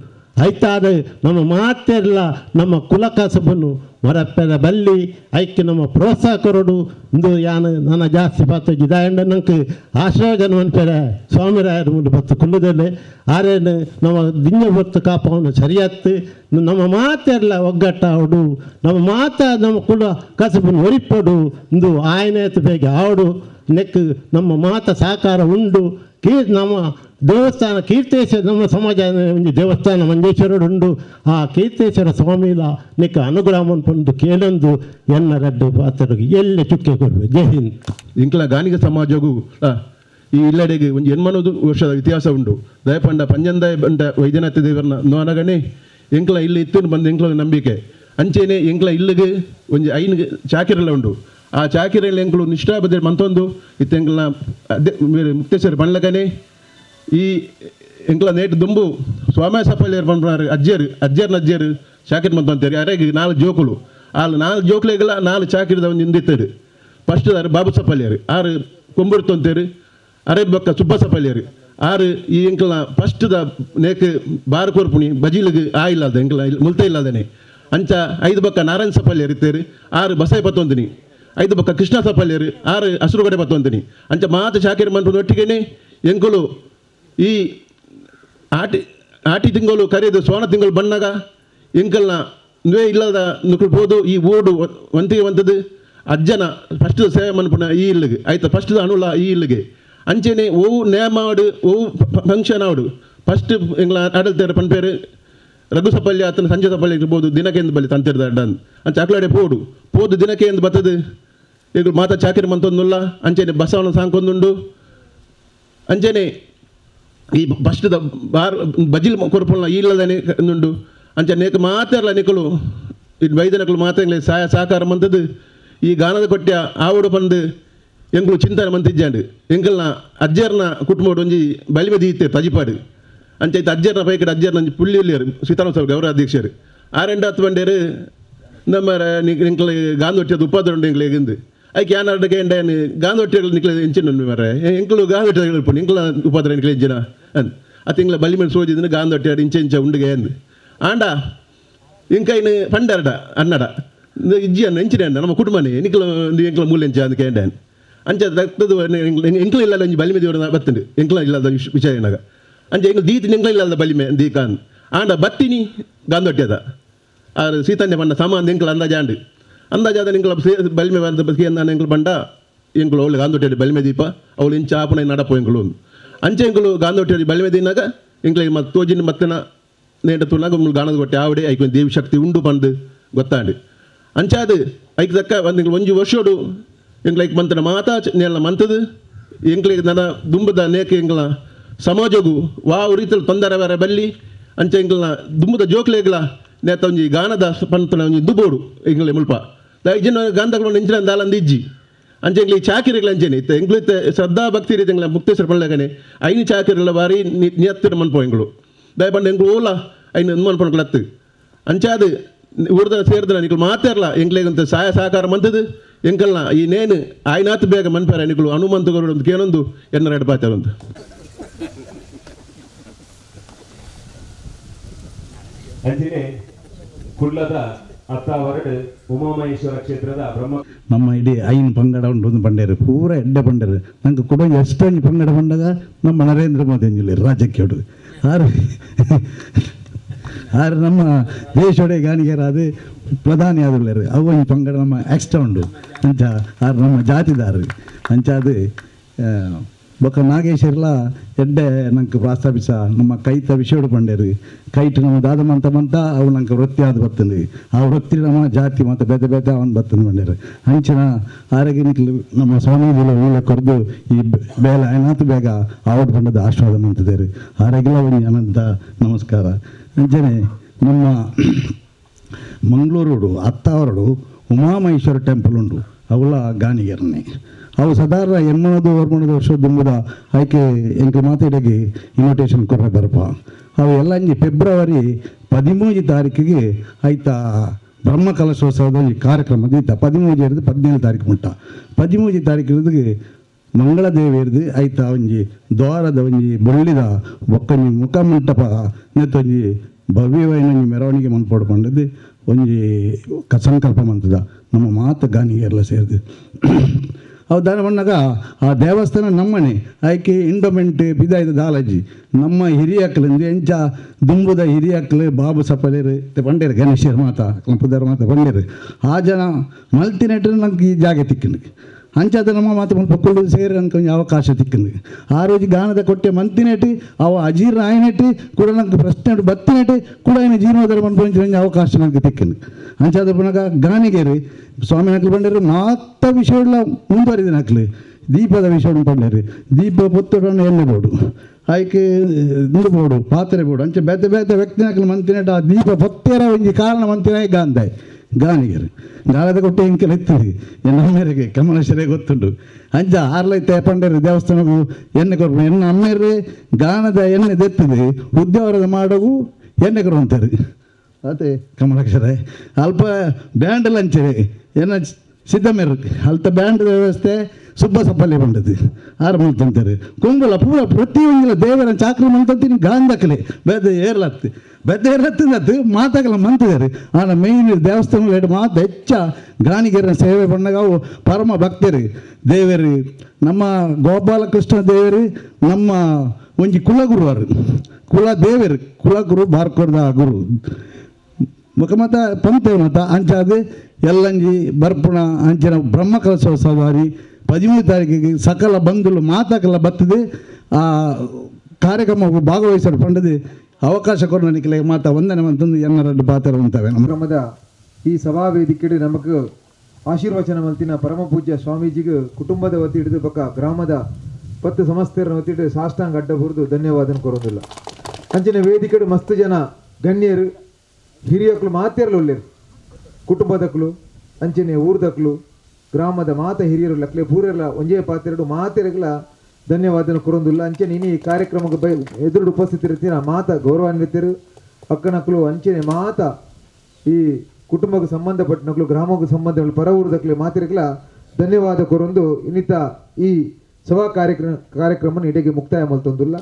ಆಯ್ತಾದ ನಮ್ಮ ಮಾತೆಲ್ಲ ನಮ್ಮ ಕುಲ ಕಸಬನ್ನು ಮರಪ್ಪೆದ ಬಲ್ಲಿ ಐಕ್ಯ ನಮ್ಮ ಪ್ರೋತ್ಸಾಹ ಕೊರಡು ಇಂದು ಯಾನು ನನ್ನ ಜಾಸ್ತಿ ಪಾತ್ರ ದಾಯಂಡ ನಂಗೆ ಆಶ್ರಯಜನ ಅನ್ಪೇರೆ ಸ್ವಾಮಿರಾಯರ ಮುಂದೆ ಬತ್ತು ಕುಲ್ಲದಲ್ಲಿ ಆರೇನು ನಮ್ಮ ದಿನ ಹೊತ್ತು ಕಾಪವನ್ನು ಸರಿಯಾತ್ತು ನಮ್ಮ ಮಾತೆಲ್ಲ ಒಗ್ಗಟ್ಟ ಆವಡು ನಮ್ಮ ನಮ್ಮ ಕುಲ ಕಸಬನ್ನು ಒರಿಪಡು ಇಂದು ಆಯನೇತು ಬೇಗ ಆವಡು ನೆಕ್ ನಮ್ಮ ಸಾಕಾರ ಉಂಡು ನಮ್ಮ ದೇವಸ್ಥಾನ ಕೀರ್ತೇಶ್ವರ ನಮ್ಮ ಸಮಾಜ ಒಂದು ದೇವಸ್ಥಾನ ಮಂಜೇಶ್ವರಡು ಉಂಡು ಆ ಕೀರ್ತೇಶ್ವರ ಸ್ವಾಮಿಲ ನಿಕ್ಕ ಅನುಗ್ರಹವನ್ನು ಪಂದು ಕೇಳೊಂದು ಎನ್ನ ರಡ್ಡು ಪಾತ್ರರಿಗೆ ಎಲ್ಲಿ ಚುಕ್ಕೆ ಕೊಡ್ಬೇಕು. ಜೈ ಹಿಂದ್. ಇಂಕ್ಲ ಗಾನಿಗ ಸಮಾಜಗೂ ಈ ಇಲ್ಲಡೆಗೆ ಒಂದು 80 ವರ್ಷದ ಇತಿಹಾಸ ಉಂಡು. ದಯಪಂಡ ಪಂಜಂದಾಯ ಬಂಡ ವೈದ್ಯನಾಥ ದೇವರನ್ನ ನೋನಗಣೆ ಎಂಕ್ಲ ಇಲ್ಲಿ ಇತ್ತು ಬಂದು ಎಂಕ್ಲ ನಂಬಿಕೆ ಅಂಚೆನೆ ಎಂಕ್ಲ ಇಲ್ಲಿಗೆ ಒಂದು 5 ಚಾಕಿರೆಲ್ಲ ಉಂಡು. ಆ ಚಾಕಿರೆಲ್ಲ ಎಂಕ್ಲು ನಿಷ್ಠಾಬದ್ಧ ಮಂತೊಂದು ಇತ್ತು ಎಂಕ್ಲ ಮುಕ್ತೇಶ್ವರ ಪಂಡ್ಲಗನೆ ಈ ಎಂಕ್ಲ ನೇಟ್ ದುಂಬು ಸ್ವಾಮಿ ಸಫಲ್ಯರು ಪಂಡ್ರು ಅಜ್ಜರ್ನ ಚಾಕಿರ್ ಮಂತ ಅಂತಾರೆ ಅರೆಗೆ 4 ಜೋಕುಲು ಆ 4 ಜೋಕ್ಲೆಗಳ 4 ಚಾಕಿರದ ಒಂದು ಹಿಂದಿತ್ತರು ಫಸ್ಟ್ ಬಾಬು ಸಫಲ್ಯರು 6 ಕೊಂಬುರ್ತು ಅಂತೇರು ಅರೆ ಬೊಕ್ಕ ಸುಬ್ಬ ಸಫಲ್ಯರು 6 ಈ ಎಂಕ್ಲ ಫಸ್ಟ್ದ ನೇಕ್ ಬಾರ ಕೊರ್ಪುಣಿ ಬಜಿಲಿಗೆ ಇಲ್ಲದ ಎಂಕ್ಲ ಮುಲ್ತ ಇಲ್ಲದೇನೆ ಅಂಚ 5 ಬೊಕ್ಕ ನಾರಾಯಣ ಸಫಲ್ಯರು ಇತ್ತೇರು 6 ಬಸೈ ಪತ್ತೊಂದಿನಿ 5 ಬೊಕ್ಕ ಕೃಷ್ಣ ಸಫಲ್ಯರು 6 ಹಸುರುಗಡೆ ಪತ್ತೊಂದಿನಿ ಅಂಚ ಮಾತ ಚಾಕಿರ್ ಮಂತ್ರ ಒಟ್ಟಿಗೆನೆ ಎಂಕುಲು ಈ ಆಟಿ ತಿಂಗಳು ಕರೆದು ಸೋಣ ತಿಂಗಳು ಬಣ್ಣಗ ಎಂಕಲ್ನ ನುವೆ ಇಲ್ಲದ ನುಕಳ್ಬೋದು ಈ ಓಡು ಒಂತಿಗೆ ಒಂತದ್ದು ಅಜ್ಜನ ಫಸ್ಟ್ ಸೇವೆ ಮನ್ಪುನ ಈ ಇಲ್ಲಿಗೆ ಆಯ್ತಾ ಫಸ್ಟ್ ಅನುಲ ಈ ಇಲ್ಲಿಗೆ ಅಂಚೆನೆ ಓವು ನೇಮಾಡು ಓವು ಫಂಕ್ಷನ್ ಆಡು ಫಸ್ಟ್ ಎಂಗ್ಲ ಆಡಲ್ತೇರ ಪನ್ಪೇರು ರಘು ಸಪಲ್ಯ ಆತನ ಸಂಜೆ ಸಪಲ್ಯ ಇರ್ಬೋದು ದಿನಕ್ಕೆ ಎಂದು ಬಲಿ ತಂತಿರ್ದ ಅಡ್ಡನ್ ಅಂಚೆ ಅಕ್ಲಾಡೆ ಪೋದು ದಿನಕ್ಕೆ ಎಂದು ಬರ್ತದೆ ಈಗ ಮಾತಾ ಚಾಕಿರಿ ಮಂತೊಂದುಲ್ಲ ಅಂಚೆನೆ ಬಸವನ ಸಾಂಕೊಂದುಂಡು ಅಂಚೆನೆ ಈ ಫಸ್ಟ್ದ ಬಜಿಲ್ ಕೊರಪುಲ್ನ ಇಲ್ಲದನೆ ಉಂಡು ಅಂಚೆ ನೇಕ ಮಾತಾರಲ್ಲ ನಿಕಲು ಇದು ವೈದ್ಯನಕಲು ಮಾತಾಗಲಿ ಸಹಕಾರ ಮಂತದ್ದು ಈ ಗಾನದ ಕೊಟ್ಟೆ ಆವಡು ಬಂದು ಎಂಗಳು ಚಿಂತನೆ ಮಂತಿಜ್ಜಾಂಡು ಎಂಕಲ್ನ ಅಜ್ಜರ್ನ ಕುಟುಂಬಡು ಒಂಜಿ ಬಲಿಮದಿ ಇತ್ತೆ ತಜಿಪಾಡು ಅಂಚೆ ಅಜ್ಜರ್ನ ಪೈಕಡೆ ಅಜ್ಜರ್ನ ಪುಳ್ಳಿಯರು ಸೀತಾರಾಮ ಸಾಹೇಬ್ ಗೌರವಾಧ್ಯಕ್ಷರು 6 ಬಂಡೇರು ನಮ್ಮ ನಿಂಕ್ಲ ಗಾಂಧೊಟ್ಟಿಯದು ಉಪದ್ರಂಡು ಎಂಕ್ಲೆಗಿಂದು ಐಕೆ ಯಾನಾರ್ಡಕ್ಕೆ ಎಂಡೇನು ಗಾಂಧೊಟ್ಟಿಗಳು ನಿಕ್ಲೆ ಎಂಚಿನ ಮರೆ ಎಂಕ್ಲು ಗಾಂಧೊಟ್ಟಿಗಳು ಇರ್ಪು ನಿಂಕ್ಲ ಉಪದ್ರ ನಿಕ್ಲೆ ಎಂಚಿನ ಅಂದ್ ಆ ತಿಂಗಳ ಬಲಿ ಮೇಲೆ ಸೋಜಿದ್ರೆ ಗಾಂಧೊಟ್ಟಿ ಆಡು ಇಂಚ ಉಂಡಿಗೆ ಅಂದು ಆಂಡ ಇಂಕೈನು ಪಂಡರಡ ಅನ್ನಡ ಇಜ್ಜಿ ಅನ್ನ ಎಂಚಿನ ಅಂಡ ನಮ್ಮ ಕುಟುಂಬನೇ ನಿಕ್ಲ ಎಂಕ್ಲ ಮೂಲೆಂಚ ಅಂದ ಕೇಂಡೇನು ಅಂಚ ರಕ್ತದ ಎಂಕ್ಲ ಇಲ್ಲದ ಒಂಜಿ ಬಲಿಮೆ ದೇವರ ಬತ್ತುಂಡು ಎಂಕ್ಲ ಇಲ್ಲದ ವಿಷಯ ಏನಾಗ ಅಂಚೆ ಎಂಕ್ಲ ದೀತಿ ಎಂಕ್ಲ ಇಲ್ಲದ ಬಲಿಮೆ ದೀಕಾನ್ ಆಂಡ ಬತ್ತಿನಿ ಗಾಂಧೊಟ್ಟಿ ಅದ ಆರು ಸೀತನ್ಯ ಪಂಡ ಸಮಾನ ಎಂಕ್ಲ ಅಂದಾಜಾದ ನಿಂಗಳ ಬಲಿಮೆ ಬಂದ ಎಂಕ್ಲು ಪಂಡ ಎಂಕ್ಲು ಅವಳು ಗಾಂಧೊಟ್ಟಿ ಬಲಿಮೆ ದೀಪ ಅವಳು ಇಂಚ ಆಪಣ ನಡಪೋ ಎಂಕ್ಲು ಅಂಚೆ ಎಂಕ್ಲು ಗಾಂಧೊಟ್ಟಿ ಬಲಿಮೆ ದಿನಾಗ ಎಂಕ್ಲಿಗೆ ಮತ್ತೆ ತೋಜಿನ ಮತ್ತನ ನೇಟ ತುನಾಗ ಗಾಣದ ಕೊಟ್ಟೆ ಆವಡೆ ಐಕ್ ದೇವಿ ಶಕ್ತಿ ಉಂಡು ಪಂಡು ಗೊತ್ತಾಂಡು ಅಂಚಾದು ಐಕ್ ತಕ್ಕ ಒಂದು ಒಂಜು ವರ್ಷೋಡು ಎಂಕ್ಲೈಕ್ ಮಂತನ ಮಾತಾ ನೆಲ ಮಂತದು ಎಂಕ್ಲಿಗೆ ನನ್ನ ದುಂಬದ ನೇಕೆ ಎಂಗ್ಲ ಸಮಾಜಗೂ ವಾವು ರೀತಿಯಲ್ಲಿ ತೊಂದರೆ ಬೇರೆ ಬಲ್ಲಿ ಅಂಚೆ ಎಂಗ್ಲ ದುಂಬದ ಜೋಕ್ಲೆಗ್ಲ ನೇತ ಒಂಜಿ ಗಾನದ ಪಂತನ ಒಂಜಿ ದುಬೋಡು ಎಂಗ್ಲೆ ಮುಲ್ಪ ಜನ ಗಾಂಧಗಳು ನೆಂಚಿನ ದಾಲಂದ ಇಜ್ಜಿ ಅಂಚೆ ಎಂಗ್ಲಿ ಚಾಕಿರಿಗಳು ಅಂಚೆನೆ ಇತ್ತು ಎಂಗ್ಲು ಇತ್ತೆ ಶ್ರದ್ಧಾ ಭಕ್ತಿ ರೀತಿ ಎಂಗ್ಲ ಮುಕ್ತೇಶ್ವರ ಪಳ್ಳಗನೆ ಐನು ಚಾಕಿರಿಗಳ ಬಾರಿ ನಿಯತ್ತಿರ ಮನ್ಪೋ ಎಂಗ್ಳು ದಯಪಂಡ ಎಂಗ್ಳು ಓಲ ಐನು ಮನ್ಪೊಣಕ್ಲತ್ತು ಅಂಚಾದು ಊರ್ದ ಸೇರಿದ್ರೆ ನಿಕ್ಳು ಮಾತಾರಲ್ಲ ಎಂಗ್ಲೇಗಂತ ಸಹಾಯ ಸಹಕಾರ ಮಂತದು ಎಂಕಲ್ನ ಈ ನೇನು ಆಯ್ನಾತ್ ಬೇಗ ಮನ್ಪಾರ ನಿಕ್ಳು ಹನುಮಂತಗೌಡ ಅಂತ ಕೇನೊಂದು ಎನ್ನರ ಪಾತಾರಂತ ಅಂಚನೆ ಕುಳ್ಳದ ಅತ್ತಾವರಡು ಉಮಾಮಹೇಶ್ವರ ಕ್ಷೇತ್ರದ ಬ್ರಹ್ಮ ನಮ್ಮ ಇಡೀ ಐನು ಪಂಗಡ ಉಂಟು ಒಂದು ಪಂಡೇರು ಪೂರ ಎಡ್ಡೆ ಪಂಡೇರು ನಂಗೆ ಕೂಡ ಎಷ್ಟೊಂದು ಪಂಗಡ ಬಂದಾಗ ನಮ್ಮ ನರೇಂದ್ರ ಮೋದಿ ಅಂಜಲಿ ರಾಜ್ಯಕ್ಕೆ ಹೊಡು ಆರು ನಮ್ಮ ದೇಶೋಡೆ ಗಾಣಿಗೆರ ಅದು ಪ್ರಧಾನಿ ಆದವರು ಅವು ಒಂದು ಪಂಗಡ ನಮ್ಮ ಎಕ್ಸ್ಟ್ರಾ ಉಂಡು ಅಂಚ ಆರು ನಮ್ಮ ಜಾತಿದಾರರು ಅಂಚ ಅದು ಬೊಕ್ಕ ನಾಗೇಶ್ವರ್ಲ ಎಡ್ಡೆ ನಂಗೆ ಪ್ರಾಸ್ತಾಪಿಸ ನಮ್ಮ ಕೈತ ವಿಷಯಡು ಪಂಡೇರು ಕೈಟ್ ನಮ್ಮ ದಾದ ಮಂತ ಅವು ನಂಗೆ ವೃತ್ತಿ ಆದ ಬರ್ತಂದು ಆ ವೃತ್ತಿ ನಮ್ಮ ಜಾತಿ ಮತ್ತು ಬೇತೆ ಬೇತೆ ಅವನು ಬರ್ತಂದು ಪಂಡೇರು ಅಂಚಿನ ಆರೋಗ್ಯನಿಕ್ಲು ನಮ್ಮ ಸ್ವಾಮೀಜಿಲು ಉಳ್ಳ ಕೊರ್ದು ಈ ಬೇಲ ಏನಾತು ಬೇಗ ಆವಡ್ ಪಂಡದ ಆಶೀರ್ವಾದ ಮಾಡ್ತಿದ್ದಾರೆ ಆರೋಗ್ಯ ಒಂದು ಅನಂತ ನಮಸ್ಕಾರ ಅಂಚನೆ ನಮ್ಮ ಮಂಗಳೂರು ಅತ್ತಾವರಡು ಉಮಾಮಹೇಶ್ವರ ಟೆಂಪಲ್ ಉಂಟು ಅವಳ ಗಾಣಿಗೆರನೆ ಅವು ಸಾಧಾರಣ ಎಮ್ಮನದು ವರ್ಮಣದ ವರ್ಷ ದುಂಬುದ ಆಯ್ಕೆ ಎಂಕ ಮಾತಾಡಿಗೆ ಇನ್ವಿಟೇಷನ್ ಕೊರ್ರೆ ಬರಪ ಅವು ಎಲ್ಲ ಫೆಬ್ರವರಿ 13 ತಾರೀಕಿಗೆ ಆಯ್ತಾ ಬ್ರಹ್ಮ ಕಲಶೋತ್ಸವದ ಈ ಕಾರ್ಯಕ್ರಮ ಇತ್ತ 13 ಹಿಡಿದು 17 ತಾರೀಕು ಮುಟ್ಟ 13 ತಾರೀಕು ಹಿಡಿದು ಮಂಗಳದೇವಿ ಹಿಡಿದು ಆಯ್ತಾ ಒಂಜಿ ದ್ವಾರದ ಒಂಜಿ ಬಳ್ಳಿದ ಒಕ್ಕಂಜಿ ಮುಖಮಂಟಪ ನೆತ್ತೊಂಜಿ ಭವ್ಯವಾಯಿನ ಮೆರವಣಿಗೆ ಮನ್ಪೋಡು ಪಂಡದು ಒಂಜಿ ಸಂಕಲ್ಪ ಮಂತದ ನಮ್ಮ ಮಾತು ಗಾನಿಗೆ ಎಲ್ಲ ಸೇರಿದು ಅವು ದಾನ ಬಂದಾಗ ಆ ದೇವಸ್ಥಾನ ನಮ್ಮನೆ ಆಯ್ಕೆ ಇಂಡೋಮೆಂಟ್ ಬಿದಾಯ್ದ ದಾಲಜಿ ನಮ್ಮ ಹಿರಿಯಕ್ಕಲಿಂದ ಎಂಚ ದುಂಬುದ ಹಿರಿಯಕ್ಕಲು ಬಾಬು ಸಪಲೇರು ಪಂಡೇರು ಗಣೇಶರು ಮಾತಾ ಪುದರ್ ಮಾತಾ ಪಂಡೇರು ಆ ಜನ ಮಲ್ತಿನೆಟ್ರು ನಂಗೆ ಈ ಜಾಗ ತಿಕ್ಕಂಡು ಅಂಚಾದ ನಮ್ಮ ಮಾತು ಪಕ್ಕಳು ಸೇರಿ ನಂಗೆ ಕೊಂಚ ಅವಕಾಶ ತಿಕ್ಕಂಡು ಆ ರೋಜು ಗಾನದ ಕೊಟ್ಟೆ ಮಂತಿನೆಟ್ಟು ಅವ ಅಜೀರ್ಣ ಆಯ್ನೆಟ್ಟು ಕೂಡ ನಂಗೆ ಪ್ರಶ್ನೆ ಬತ್ತಿನೆಟ್ಟು ಕೂಡ ಏನು ಜೀರ್ಣೋದರ ಮನ್ಪೊಂಚ ಅವಕಾಶ ನಂಗೆ ತಿಕ್ಕಂಡು ಅಂಚಾದ ಪುನಗ ಗಾನಿಗೆರು ಸ್ವಾಮಿ ನಕ್ಲು ಬಂಡೇರು ಮಾತ ವಿಷಯಗಳ ಮುಂದುವರಿದ ನಕ್ಲು ದೀಪದ ವಿಷಯ ಪಂಡೇರು ದೀಪ ಪುತ್ತಡನ್ನು ಎಣ್ಣೆ ಬೋಡು ಆಯ್ಕೆ ನುಡು ಬೋಡು ಪಾತ್ರೆ ಬೋಡು ಅಂಚೆ ಬೇತೆ ಬೇತೆ ವ್ಯಕ್ತಿ ನಕ್ಲು ಮಂತಿನೆಟ್ಟು ಆ ದೀಪ ಪೊತ್ತೇರ ಒಂಜಿ ಕಾರಣ ಮಂತಿನಾಯಿ ಗಾಂಧಾಯ್ ಗಾನಿಗೆರು ಗಾಳದ ಕೊಟ್ಟೆ ಇಂಕೆಲ್ಲ ಎತ್ತಿರಿ ಎನ್ನಮ್ಮೇರಿಗೆ ಕಮಲೇಶ್ವರೇ ಗೊತ್ತುಂಟು ಅಂಚ ಆರ್ಲೈತೆ ಪಂಡೇರು ದೇವಸ್ಥಾನಕ್ಕೂ ಎಣ್ಣೆ ಕೊಡ್ಬೇಕು ಎಣ್ಣೆ ಅಮ್ಮೇರು ಗಾನದ ಎಣ್ಣೆ ದೆತ್ತಿದೆ ಉದ್ಯೋಗದ ಮಾಡೋವು ಎಣ್ಣೆ ಕೊಡುವಂತಾರೆ ಅದೇ ಕಮಲಾಕ್ಷರ ಅಲ್ಪ ಬ್ಯಾಂಡ್ ಲಂಚರೆ ಏನ ಸಿದ್ಧಮೇರು ಅಲ್ಪ ಬ್ಯಾಂಡ್ ವ್ಯವಸ್ಥೆ ಸುಬ್ಬ ಸಪ್ಪಲ್ಲಿ ಬಂದದ್ದು ಆರು ಮಂತಂತಾರೆ ಕುಂಬಳ ಪೂರ ಪ್ರತಿಯೊಂದಿಲ್ಲ ದೇವರ ಚಾಕ್ರಿ ಮಂತೀನಿ ಗಾಂಧಕಲೆ ಬೆದ್ದ ಏರ್ಲತ್ತು ಬೆದ್ದ ಏರ್ಲತ್ತಿಂದತ್ತು ಮಾತಾಗಲ್ಲ ಮಂತಿದ್ದಾರೆ ಆನ ಮೇಯ್ನ್ ದೇವಸ್ಥಾನ ಎರಡು ಮಾತು ಹೆಚ್ಚ ಗಾಣಿಗೆರ ಸೇವೆ ಬಂದಾಗ ಅವು ಪರಮ ಭಕ್ತರು ದೇವರು ನಮ್ಮ ಗೋಪಾಲಕೃಷ್ಣ ದೇವರು ನಮ್ಮ ಒಂಜಿ ಕುಲಗುರು ಅವರು ಕುಲ ದೇವರು ಕುಲಗುರು ಬಾರ್ಕೊಡ್ದ ಗುರು ಮುಖಮತ ಪಂಪೆ ಮತ ಅಂಚಾದು ಎಲ್ಲಂಜಿ ಬರ್ಪುಣ ಅಂಚಿನ ಬ್ರಹ್ಮ ಕಲಶೋತ್ಸವದಾರಿ 13 ತಾರೀಕಿಗೆ ಸಕಲ ಬಂಧುಲು ಮಾತಾಕಲ್ಲ ಬರ್ತದೆ ಆ ಕಾರ್ಯಕ್ರಮ ಭಾಗವಹಿಸಲು ಪಂಡದು ಅವಕಾಶ ಕೊಡ ನನಗೆ ಮಾತಾ ವಂದನೆ ಅಂತಂದು ಎನ್ನರಡ್ಡು ಪಾತ್ರ ಉಂಟವೆ ನಮ್ಮ ಕ್ರಮದ ಈ ಸಭಾ ವೇದಿಕೆಡು ನಮಗೆ ಆಶೀರ್ವಚನ ಮಲ್ತಿನ ಪರಮ ಪೂಜ್ಯ ಸ್ವಾಮೀಜಿಗೆ ಕುಟುಂಬದ ವತಿ ಹಿಡಿದು ಪಕ್ಕ ಗ್ರಾಮದ 10 ಸಂಸ್ಥೆಯ ವತಿ ಹಿಡಿದು ಸಾಷ್ಟಾಂಗ ಅಡ್ಡ ಬುರಿದು ಧನ್ಯವಾದನ ಕೊರೋದಿಲ್ಲ ಅಂಚಿನ ವೇದಿಕೆಡು ಮಸ್ತ್ ಜನ ಗಣ್ಯರು ಹಿರಿಯಕ್ಕಳು ಮಾತ್ಯರ್ಲು ಒಳ್ಳೆರು ಕುಟುಂಬದಕ್ಕಳು ಅಂಚನೆ ಊರ್ದಕ್ಕಳು ಗ್ರಾಮದ ಮಾತ ಹಿರಿಯರು ಲಕ್ಲೆ ಪೂರೆಲ್ಲ ಒಂಜೇ ಪಾತ್ರೆಡು ಮಾತೆರೆಗಳ ಧನ್ಯವಾದನ ಕೊರೊಂದಿಲ್ಲ ಅಂಚನೆ ಇನಿ ಈ ಕಾರ್ಯಕ್ರಮಕ್ಕೆ ಎದುರು ಉಪಸ್ಥಿತಿ ಇರ್ತೀರ ಮಾತ ಗೌರವಾನ್ವಿತರು ಅಕ್ಕನಕ್ಕಳು ಅಂಚನೆ ಮಾತ ಈ ಕುಟುಂಬಕ್ಕೆ ಸಂಬಂಧಪಟ್ಟನಕ್ಲು ಗ್ರಾಮಕ್ಕೆ ಸಂಬಂಧಗಳು ಪರ ಊರದಕ್ಲೆ ಮಾತಿರಕ್ಲ ಧನ್ಯವಾದ ಕೊರೊಂದು ಇನ್ನಿತ ಈ ಸಭಾ ಕಾರ್ಯಕ್ರಮ ಇಡೆಗೆ ಮುಕ್ತಾಯ ಮಲ್ತೊಂದುಲ್ಲ.